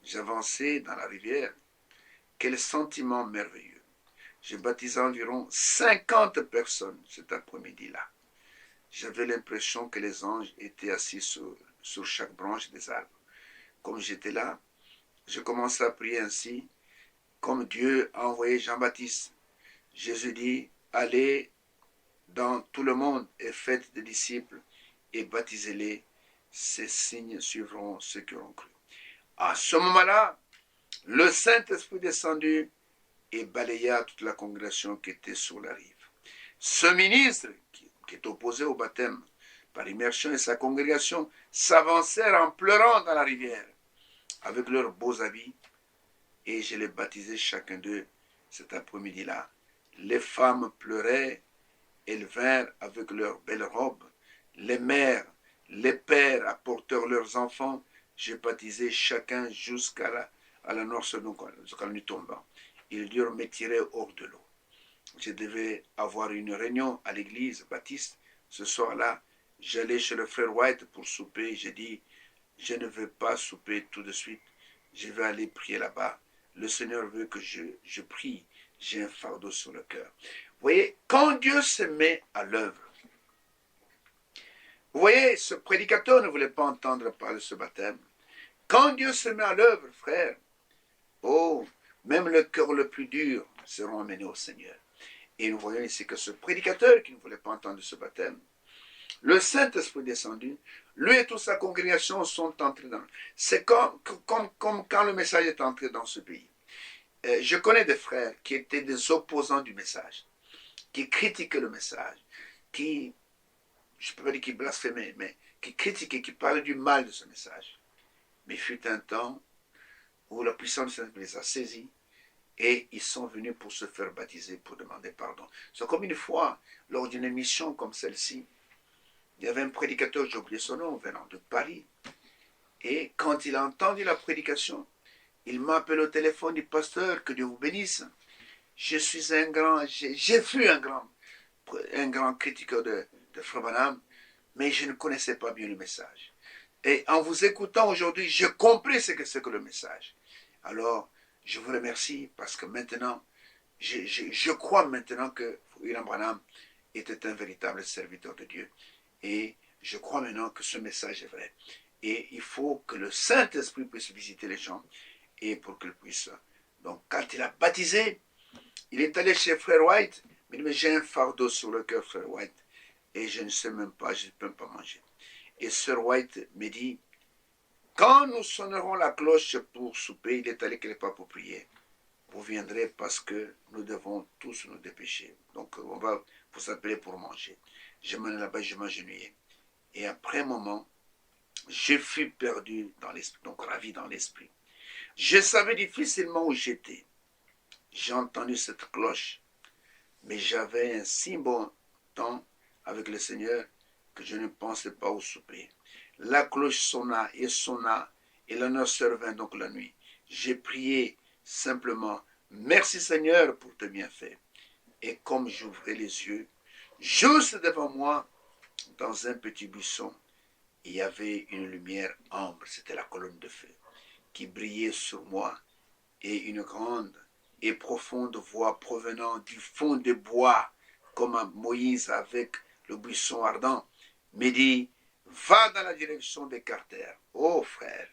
J'avançais dans la rivière. Quel sentiment merveilleux. J'ai baptisé environ 50 personnes cet après-midi-là. J'avais l'impression que les anges étaient assis sur chaque branche des arbres. Comme j'étais là, je commençais à prier ainsi, comme Dieu a envoyé Jean-Baptiste. Jésus dit, allez dans tout le monde et faites des disciples et baptisez-les. Ces signes suivront ceux qui auront cru. À ce moment-là, le Saint-Esprit descendit et balaya toute la congrégation qui était sur la rive. Ce ministre, qui est opposé au baptême par immersion, et sa congrégation s'avancèrent en pleurant dans la rivière avec leurs beaux habits, et je les baptisai chacun d'eux cet après-midi-là. Les femmes pleuraient, elles vinrent avec leurs belles robes. Les mères, les pères apportèrent leurs enfants. J'ai baptisé chacun jusqu'à la noce, jusqu'à la nuit tombant. Ils durent me tirer hors de l'eau. Je devais avoir une réunion à l'église baptiste. Ce soir-là, j'allais chez le frère White pour souper. J'ai dit, je ne vais pas souper tout de suite. Je vais aller prier là-bas. Le Seigneur veut que je prie. J'ai un fardeau sur le cœur. Vous voyez, quand Dieu se met à l'œuvre, vous voyez, ce prédicateur ne voulait pas entendre parler de ce baptême. Quand Dieu se met à l'œuvre, frère, oh, même le cœur le plus dur seront amenés au Seigneur. Et nous voyons ici que ce prédicateur qui ne voulait pas entendre ce baptême, le Saint-Esprit descendu, lui et toute sa congrégation sont entrés dans... C'est comme quand le message est entré dans ce pays. Je connais des frères qui étaient des opposants du message, qui critiquaient le message, qui, je ne peux pas dire qui blasphémaient, mais qui critiquaient, qui parlaient du mal de ce message. Mais il fut un temps où la puissance du Saint-Esprit les a saisis et ils sont venus pour se faire baptiser, pour demander pardon. C'est comme une fois, lors d'une émission comme celle-ci, il y avait un prédicateur, j'ai oublié son nom, venant de Paris. Et quand il a entendu la prédication, il m'appelle au téléphone, il dit, pasteur, que Dieu vous bénisse. Je suis j'ai fui un grand critiqueur de Frère Branham, mais je ne connaissais pas bien le message. Et en vous écoutant aujourd'hui, je compris ce que c'est que le message. Alors, je vous remercie parce que maintenant, je crois maintenant que William Branham était un véritable serviteur de Dieu. Et je crois maintenant que ce message est vrai. Et il faut que le Saint-Esprit puisse visiter les gens et pour qu'il puisse. Donc, quand il a baptisé, il est allé chez Frère White, mais il dit, mais j'ai un fardeau sur le cœur, Frère White, et je ne sais même pas, je ne peux même pas manger. Et Sir White me dit, quand nous sonnerons la cloche pour souper, il est allé quelque part pour prier. Vous viendrez parce que nous devons tous nous dépêcher. Donc, on va vous appeler pour manger. Je m'en allais là-bas, je m'agenouillais. Et après un moment, je fus perdu dans l'esprit, donc ravi dans l'esprit. Je savais difficilement où j'étais. J'ai entendu cette cloche, mais j'avais un si bon temps avec le Seigneur que je ne pensais pas au souper. La cloche sonna, et la noce vint donc la nuit. J'ai prié simplement, merci Seigneur pour tes bienfaits. Et comme j'ouvrais les yeux, juste devant moi, dans un petit buisson, il y avait une lumière ambre, c'était la colonne de feu, qui brillait sur moi, et une grande et profonde voix provenant du fond des bois, comme à Moïse avec le buisson ardent, me dit, va dans la direction des Carters. Oh frère,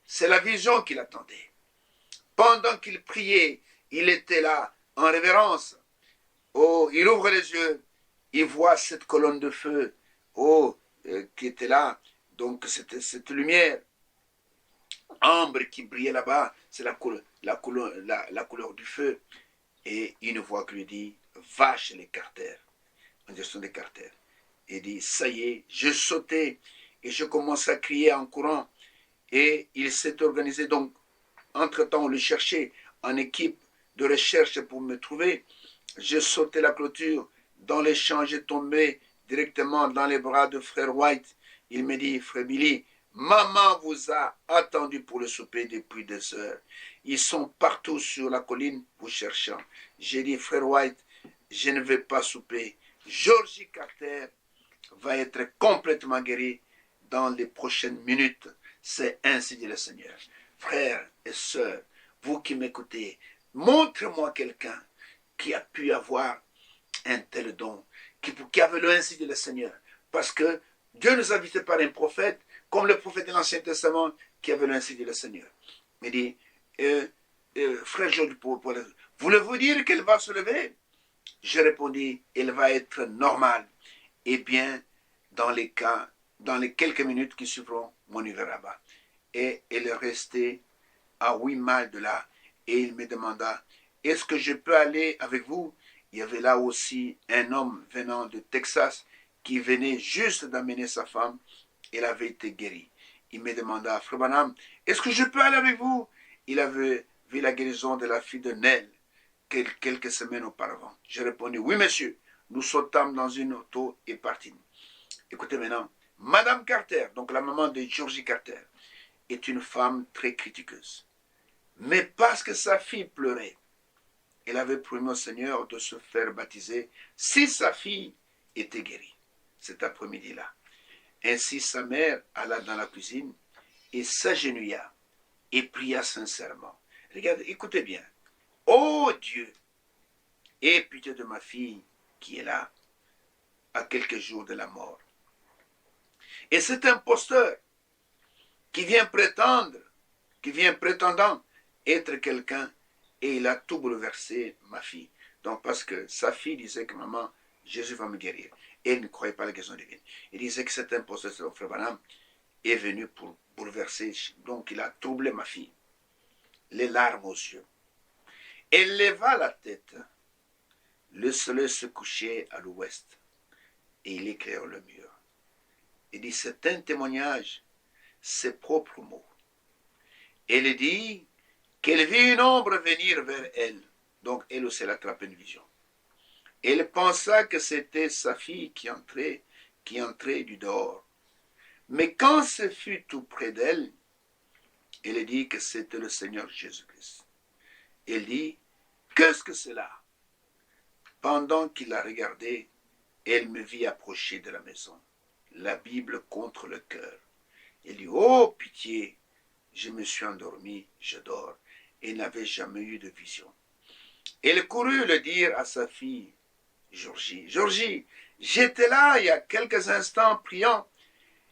c'est la vision qu'il attendait. Pendant qu'il priait, il était là, en révérence. Oh, il ouvre les yeux, il voit cette colonne de feu. Oh, qui était là. Donc c'était cette lumière ambre qui brillait là-bas, c'est la couleur du feu. Et une voix qui lui dit, va chez les carters, en gestion des carters. Et dit, ça y est, je sautais et je commence à crier en courant. Et il s'est organisé, donc, entre-temps, on le cherchait en équipe de recherche pour me trouver. J'ai sauté la clôture, dans les champs, j'ai tombé directement dans les bras de frère White. Il me dit, frère Billy, maman vous a attendu pour le souper depuis des heures. Ils sont partout sur la colline vous cherchant. J'ai dit, frère White, je ne vais pas souper. Georgie Carter va être complètement guéri dans les prochaines minutes. C'est ainsi dit le Seigneur. Frères et sœurs, vous qui m'écoutez, montrez-moi quelqu'un qui a pu avoir un tel don, qui avait le ainsi dit le Seigneur. Parce que Dieu nous a visités par un prophète, comme le prophète de l'Ancien Testament, qui avait le ainsi dit le Seigneur. Il dit, frère Georges, voulez-vous dire qu'elle va se lever? Je répondis, elle va être normale. Eh bien, dans les quelques minutes qui suivront, mon hiver là-bas. Et elle est restée à 8 miles de là. Et il me demanda, est-ce que je peux aller avec vous? Il y avait là aussi un homme venant de Texas qui venait juste d'amener sa femme. Elle avait été guérie. Il me demanda, frère Branham, est-ce que je peux aller avec vous? Il avait vu la guérison de la fille de Nell quelques semaines auparavant. J'ai répondu, oui monsieur. Nous sautâmes dans une auto et partîmes. Écoutez maintenant, Madame Carter, donc la maman de Georgie Carter, est une femme très critiqueuse. Mais parce que sa fille pleurait, elle avait promis au Seigneur de se faire baptiser si sa fille était guérie cet après-midi-là. Ainsi sa mère alla dans la cuisine et s'agenouilla et pria sincèrement. Regardez, écoutez bien. Oh Dieu, aie pitié de ma fille qui est là, à quelques jours de la mort. Et cet imposteur qui vient prétendant être quelqu'un, et il a tout bouleversé ma fille. Donc parce que sa fille disait que maman, Jésus va me guérir. Et elle ne croyait pas à la guérison divine. Il disait que cet imposteur, son frère Branham, est venu pour bouleverser. Donc il a troublé ma fille. Les larmes aux yeux. Elle leva la tête. Le soleil se couchait à l'ouest. Et il éclaire le mur. Il dit, c'est un témoignage, ses propres mots. Elle dit qu'elle vit une ombre venir vers elle. Donc elle aussi elle attrape une vision. Elle pensa que c'était sa fille qui entrait du dehors. Mais quand ce fut tout près d'elle, elle dit que c'était le Seigneur Jésus-Christ. Elle dit, qu'est-ce que c'est là? Pendant qu'il la regardait, elle me vit approcher de la maison, la Bible contre le cœur. Elle dit, oh pitié, je me suis endormi, je dors, et n'avait jamais eu de vision. Elle courut le dire à sa fille, Georgie. Georgie, j'étais là il y a quelques instants priant,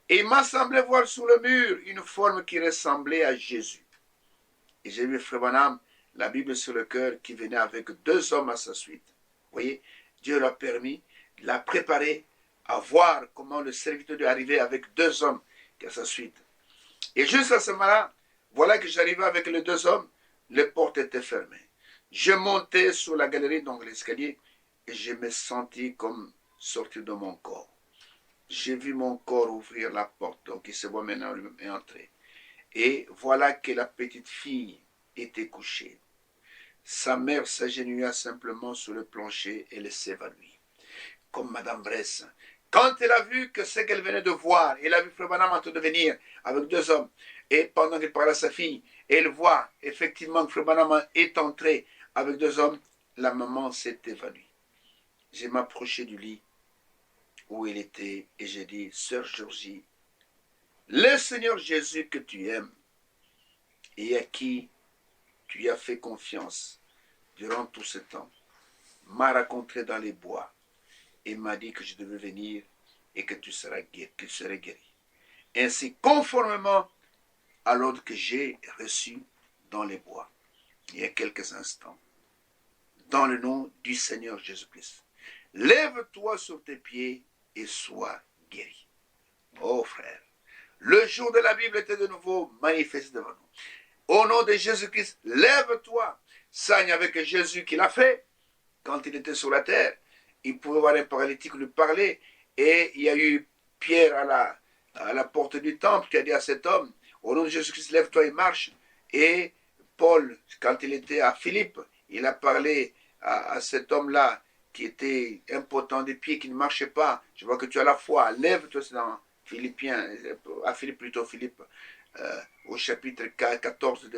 et il m'a semblé voir sur le mur une forme qui ressemblait à Jésus. Et j'ai vu frère Branham, la Bible sur le cœur, qui venait avec 2 hommes à sa suite. Vous voyez, Dieu l'a permis, l'a préparé à voir comment le serviteur doit arriver avec 2 hommes à sa suite. Et juste à ce moment-là, voilà que j'arrivais avec les 2 hommes, les portes étaient fermées. Je montais sur la galerie, donc l'escalier, et je me sentis comme sorti de mon corps. J'ai vu mon corps ouvrir la porte, donc il se voit maintenant entrer. Et voilà que la petite fille était couchée. Sa mère s'agenouilla simplement sur le plancher et elle s'évanouit. Comme Madame Bresse. Quand elle a vu que ce qu'elle venait de voir, elle a vu Frère Branham en train de venir avec 2 hommes, et pendant qu'elle parlait à sa fille, elle voit effectivement que Frère Branham est entré avec 2 hommes, la maman s'est évanouie. J'ai m'approché du lit où elle était et j'ai dit, Sœur Georgie, le Seigneur Jésus que tu aimes et à qui tu as fait confiance durant tout ce temps, m'a rencontré dans les bois et m'a dit que je devais venir et que tu serais guéri. Ainsi, conformément à l'ordre que j'ai reçu dans les bois, il y a quelques instants, dans le nom du Seigneur Jésus-Christ, lève-toi sur tes pieds et sois guéri. Oh frère, le jour de la Bible était de nouveau manifesté devant nous. Au nom de Jésus-Christ, lève-toi. Ça, il n'y avait que Jésus qui l'a fait. Quand il était sur la terre, il pouvait voir un paralytique lui parler. Et il y a eu Pierre à la porte du temple qui a dit à cet homme, au nom de Jésus-Christ, lève-toi et marche. Et Paul, quand il était à Philippe, il a parlé à cet homme-là qui était impotent des pieds, qui ne marchait pas. Je vois que tu as la foi, lève-toi, c'est dans Philippiens, à Philippe plutôt, Philippe, au chapitre 14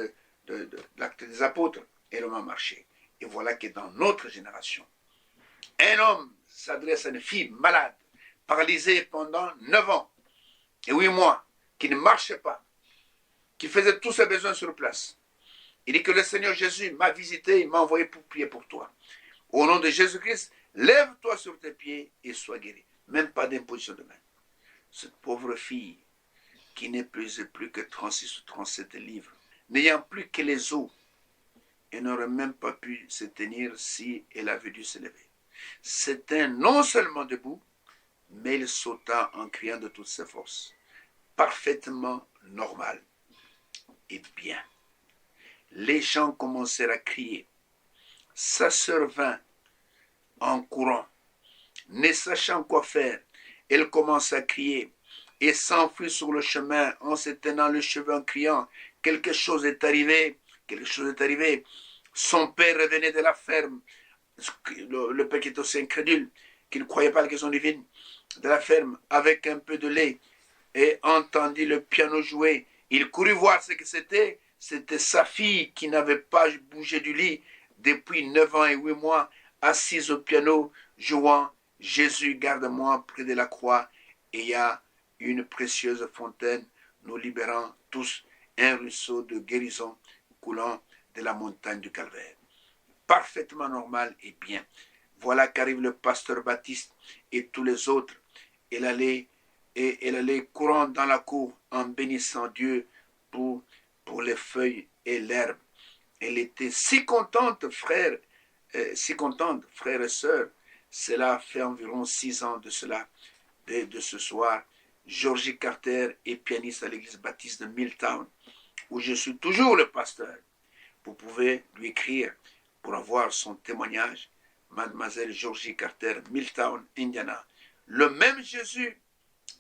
de l'Acte des Apôtres, et l'homme a marché. Et voilà que dans notre génération, un homme s'adresse à une fille malade, paralysée pendant 9 ans et 8 mois, qui ne marchait pas, qui faisait tous ses besoins sur place. Il dit que le Seigneur Jésus m'a visité, il m'a envoyé pour prier pour toi. Au nom de Jésus-Christ, lève-toi sur tes pieds et sois guéri. Même pas d'imposition de main. Cette pauvre fille qui ne pesait plus que 36 ou 37 livres, n'ayant plus que les os, elle n'aurait même pas pu se tenir si elle avait dû se lever. C'était non seulement debout, mais il sauta en criant de toutes ses forces. Parfaitement normal et bien. Les gens commencèrent à crier. Sa sœur vint en courant. Ne sachant quoi faire, elle commença à crier et s'enfuit sur le chemin en se tenant le cheveu en criant « Quelque chose est arrivé, quelque chose est arrivé ». Son père revenait de la ferme, le père qui était aussi incrédule, qui ne croyait pas à la question divine, de la ferme avec un peu de lait et entendit le piano jouer. Il courut voir ce que c'était. C'était sa fille qui n'avait pas bougé du lit depuis 9 ans et 8 mois, assise au piano, jouant « Jésus, garde-moi près de la croix ». Et il y a une précieuse fontaine nous libérant tous, un ruisseau de guérison coulant de la montagne du Calvaire. Parfaitement normal et bien. Voilà qu'arrive le pasteur Baptiste et tous les autres. Elle allait courant dans la cour en bénissant Dieu pour les feuilles et l'herbe. Elle était si contente, frères et sœurs. Cela fait environ 6 ans de cela, de ce soir. Georgie Carter est pianiste à l'église baptiste de Milltown, où je suis toujours le pasteur. Vous pouvez lui écrire pour avoir son témoignage. Mademoiselle Georgie Carter, Milltown, Indiana. Le même Jésus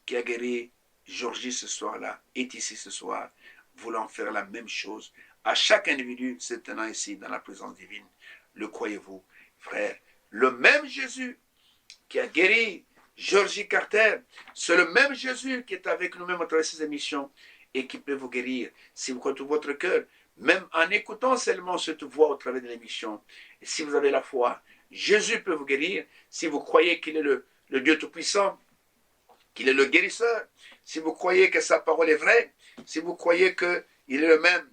qui a guéri Georgie ce soir-là est ici ce soir, voulant faire la même chose à chaque individu se tenant ici dans la présence divine. Le croyez-vous, frère? Le même Jésus qui a guéri Georgie Carter, c'est le même Jésus qui est avec nous-mêmes à travers ces émissions et qui peut vous guérir si vous croyez tout votre cœur, même en écoutant seulement cette voix au travers de l'émission. Et si vous avez la foi, Jésus peut vous guérir si vous croyez qu'il est le Dieu Tout-Puissant, qu'il est le guérisseur, si vous croyez que sa parole est vraie, si vous croyez qu'il est le même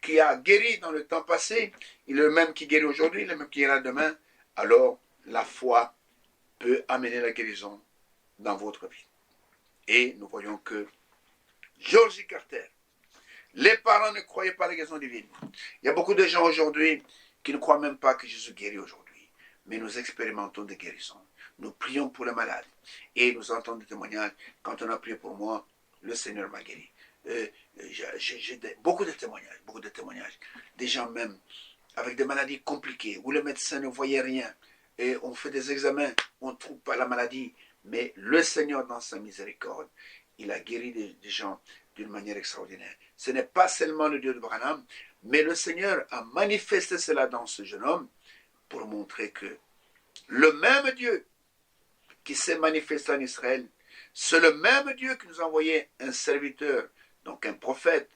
qui a guéri dans le temps passé, il est le même qui guérit aujourd'hui, le même qui guérira demain, alors la foi peut amener la guérison dans votre vie. Et nous voyons que Georgie Carter, les parents ne croyaient pas à la guérison divine. Il y a beaucoup de gens aujourd'hui qui ne croient même pas que Jésus guérit aujourd'hui. Mais nous expérimentons des guérisons. Nous prions pour les malades. Et nous entendons des témoignages. Quand on a prié pour moi, le Seigneur m'a guéri. J'ai beaucoup de témoignages. Des gens même avec des maladies compliquées, où le médecin ne voyait rien. Et on fait des examens, on ne trouve pas la maladie. Mais le Seigneur, dans sa miséricorde, il a guéri des gens d'une manière extraordinaire. Ce n'est pas seulement le Dieu de Branham, mais le Seigneur a manifesté cela dans ce jeune homme pour montrer que le même Dieu qui s'est manifesté en Israël, c'est le même Dieu qui nous a envoyé un serviteur, donc un prophète,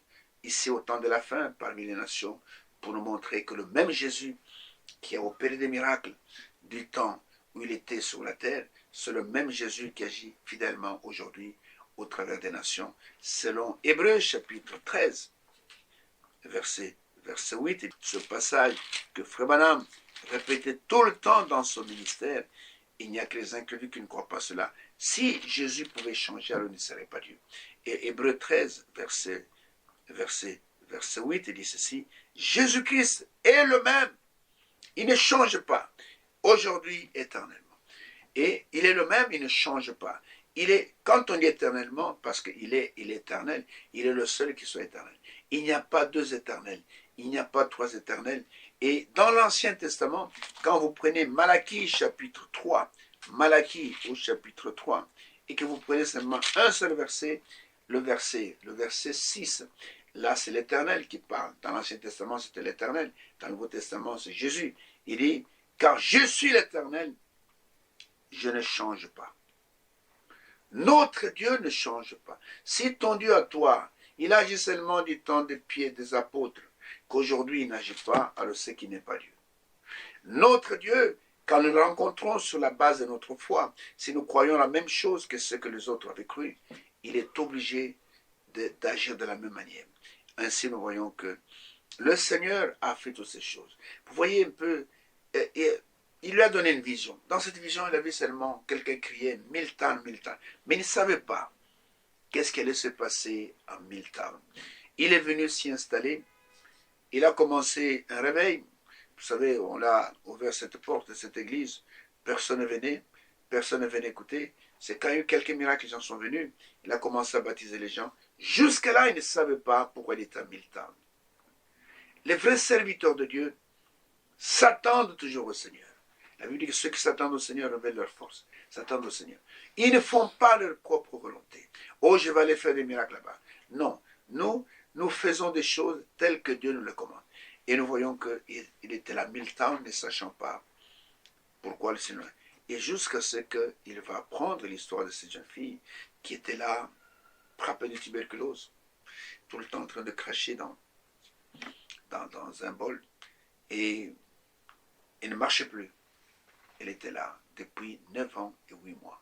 ici au temps de la fin, parmi les nations, pour nous montrer que le même Jésus qui a opéré des miracles du temps où il était sur la terre, c'est le même Jésus qui agit fidèlement aujourd'hui au travers des nations, selon Hébreux chapitre 13, verset 8. Ce passage que Frère Branham répétait tout le temps dans son ministère, il n'y a que les incrédules qui ne croient pas cela. Si Jésus pouvait changer, alors il ne serait pas Dieu. Et Hébreux 13, verset 8, il dit ceci, Jésus-Christ est le même, il ne change pas, aujourd'hui, éternellement. Et il est le même, il ne change pas. quand on dit éternellement, parce qu'il est éternel, il est le seul qui soit éternel. Il n'y a pas deux éternels, il n'y a pas trois éternels. Et dans l'Ancien Testament, quand vous prenez Malachie chapitre 3, Malachie au chapitre 3, et que vous prenez seulement un seul verset, le verset 6, là c'est l'Éternel qui parle. Dans l'Ancien Testament, c'était l'Éternel. Dans le Nouveau Testament, c'est Jésus. Il dit, car je suis l'Éternel, je ne change pas. Notre Dieu ne change pas. Si ton Dieu à toi, il agit seulement du temps des pieds des apôtres, qu'aujourd'hui il n'agit pas, alors c'est qu'il n'est pas Dieu. Notre Dieu, quand nous le rencontrons sur la base de notre foi, si nous croyons la même chose que ce que les autres avaient cru, il est obligé d'agir de la même manière. Ainsi, nous voyons que le Seigneur a fait toutes ces choses. Vous voyez un peu, il lui a donné une vision. Dans cette vision, il avait seulement quelqu'un criait 1000 ans, 1000 ans. Mais il ne savait pas qu'est-ce qui allait se passer en 1000 ans. Il est venu s'y installer. Il a commencé un réveil. Vous savez, on a ouvert cette porte de cette église. Personne ne venait écouter. C'est quand il y a eu quelques miracles, les gens sont venus. Il a commencé à baptiser les gens. Jusque-là, il ne savait pas pourquoi il était à 1000 ans. Les vrais serviteurs de Dieu s'attendent toujours au Seigneur. La Bible dit que ceux qui s'attendent au Seigneur révèlent leur force, s'attendent au Seigneur. Ils ne font pas leur propre volonté. Oh, je vais aller faire des miracles là-bas. Non, nous faisons des choses telles que Dieu nous le commande. Et nous voyons qu'il était là 1000 ans, ne sachant pas pourquoi le Seigneur. Et jusqu'à ce qu'il va apprendre l'histoire de cette jeune fille qui était là, frappée de tuberculose, tout le temps en train de cracher dans un bol. Et elle ne marchait plus. Elle était là depuis 9 ans et 8 mois.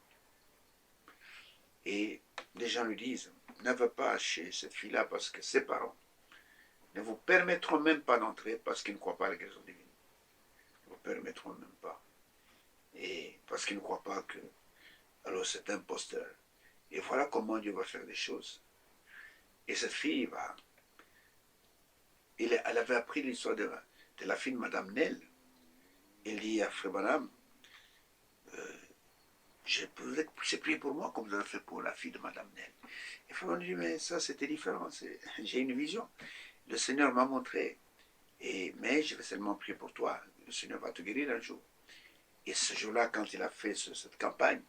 Et les gens lui disent, ne va pas chez cette fille-là parce que ses parents ne vous permettront même pas d'entrer parce qu'ils ne croient pas à la guérison divine. Ne vous permettront même pas. Et parce qu'ils ne croient pas que, alors c'est imposteur. Et voilà comment Dieu va faire des choses. Et cette fille elle avait appris l'histoire de la fille de Madame Nell. Elle dit à Frère Branham, j'ai prié pour moi comme vous avez fait pour la fille de Madame Nell. Et Frère Branham dit, mais ça c'était différent, j'ai une vision. Le Seigneur m'a montré, mais je vais seulement prier pour toi. Le Seigneur va te guérir un jour. Et ce jour-là, quand il a fait cette campagne,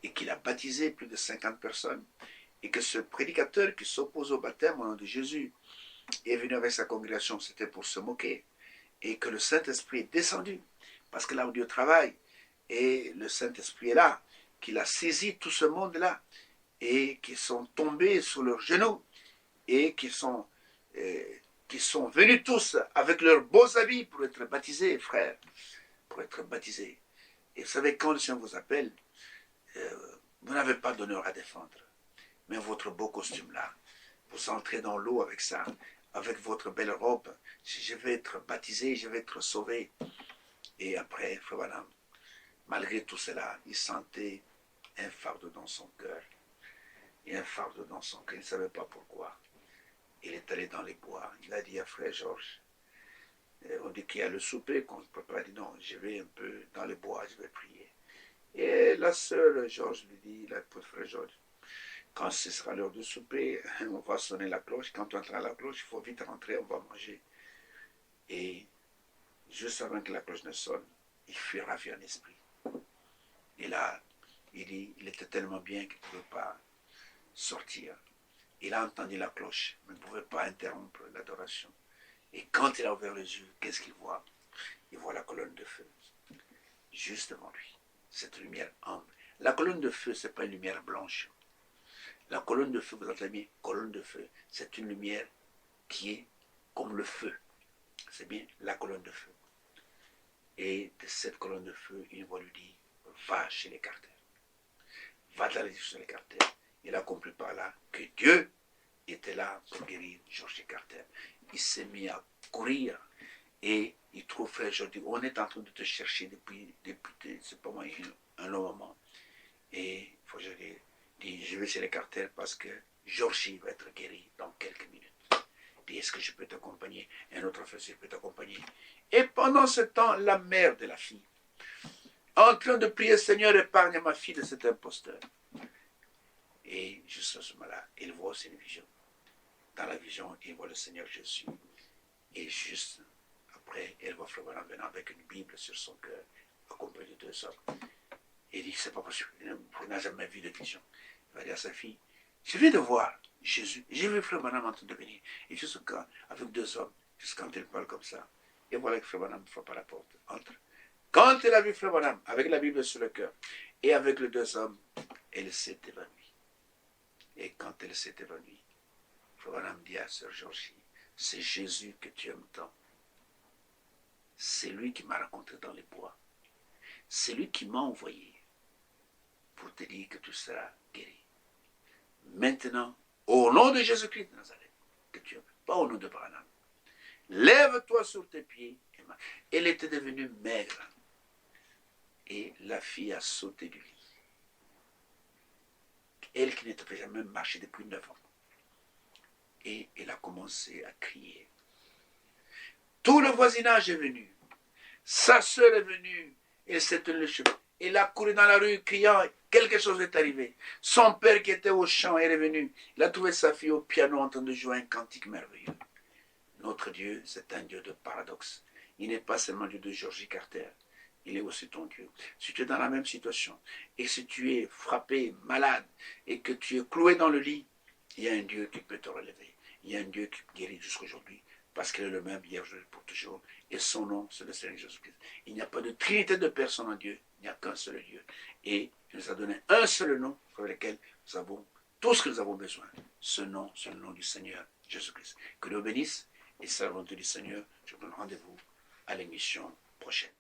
et qu'il a baptisé plus de 50 personnes, et que ce prédicateur qui s'oppose au baptême au nom de Jésus est venu avec sa congrégation, c'était pour se moquer, et que le Saint-Esprit est descendu, parce que là où Dieu travaille, et le Saint-Esprit est là, qu'il a saisi tout ce monde-là, et qui sont tombés sur leurs genoux, et qui sont venus tous avec leurs beaux habits pour être baptisés, frères, pour être baptisés. Et vous savez, quand le Seigneur vous appelle, vous n'avez pas d'honneur à défendre, mais votre beau costume là, vous entrez dans l'eau avec ça, avec votre belle robe, je vais être baptisé, je vais être sauvé. Et après, Frère Branham, malgré tout cela, il sentait un fardeau dans son cœur. Et un fardeau dans son cœur, il ne savait pas pourquoi. Il est allé dans les bois, il a dit à Frère Georges, on dit qu'il y a le souper qu'on se prépare, il dit non, je vais un peu dans les bois, je vais prier. Et la sœur Georges lui dit, la Frère Georges, quand ce sera l'heure de souper, on va sonner la cloche. Quand on entendra la cloche, il faut vite rentrer, on va manger. Et juste avant que la cloche ne sonne, il fut ravi en esprit. Et là, il dit, il était tellement bien qu'il ne pouvait pas sortir. Il a entendu la cloche, mais ne pouvait pas interrompre l'adoration. Et quand il a ouvert les yeux, qu'est-ce qu'il voit? Il voit la colonne de feu, juste devant lui. Cette lumière ambre. La colonne de feu, ce n'est pas une lumière blanche. La colonne de feu, vous entendez bien, colonne de feu, c'est une lumière qui est comme le feu. C'est bien la colonne de feu. Et de cette colonne de feu, une voix lui dit, va chez les Carter. Va dans les chez les Carter. Il a compris par là que Dieu était là pour guérir Georges Carter. Il s'est mis à courir et il trouve Frère Georges. On est en train de te chercher depuis c'est pas moi, un long moment. Et il faut que je dis, je vais chez les Carter parce que Georgie va être guéri dans quelques minutes. Dis, est-ce que je peux t'accompagner? Un autre officier peut t'accompagner. Et pendant ce temps, la mère de la fille, en train de prier, Seigneur, épargne ma fille de cet imposteur. Et juste à ce moment-là, il voit aussi une vision. Dans la vision, il voit le Seigneur Jésus. Et juste après, il voit Frère Branham venant avec une Bible sur son cœur, accompagné de 2 hommes. Et il dit, c'est pas possible, il n'a jamais vu de vision. Il va dire à sa fille, je viens de voir Jésus, j'ai vu Frère Branham en train de venir. Et juste quand, avec 2 hommes, juste quand il parle comme ça, et voilà que Frère Branham frappe à la porte, entre. Quand il a vu Frère Branham, avec la Bible sur le cœur, et avec les 2 hommes, elle s'est évanouie. Et quand elle s'est évanouie, Frère Branham dit à Sœur Georgie, c'est Jésus que tu aimes tant. C'est lui qui m'a rencontré dans les bois. C'est lui qui m'a envoyé pour te dire que tu seras guéri. Maintenant, au nom de Jésus-Christ de Nazareth, que tu aimes, pas au nom de Branham, lève-toi sur tes pieds. Elle était devenue maigre. Et la fille a sauté du lit. Elle qui n'était jamais marché depuis 9 ans. Et elle a commencé à crier. Tout le voisinage est venu. Sa sœur est venue. Elle s'est tenue le chemin. Il a couru dans la rue criant, quelque chose est arrivé. Son père qui était au champ est revenu. Il a trouvé sa fille au piano en train de jouer un cantique merveilleux. Notre Dieu, c'est un Dieu de paradoxe. Il n'est pas seulement Dieu de Georgie Carter. Il est aussi ton Dieu. Si tu es dans la même situation, et si tu es frappé, malade, et que tu es cloué dans le lit, il y a un Dieu qui peut te relever. Il y a un Dieu qui guérit jusqu'aujourd'hui, parce qu'il est le même hier, aujourd'hui, pour toujours. Et son nom, c'est le Seigneur Jésus-Christ. Il n'y a pas de trinité de personnes en Dieu, il n'y a qu'un seul Dieu. Et il nous a donné un seul nom pour lequel nous avons tout ce que nous avons besoin. Ce nom, c'est le nom du Seigneur Jésus-Christ. Que Dieu bénisse, et c'est la volonté du Seigneur. Je vous donne rendez-vous à l'émission prochaine.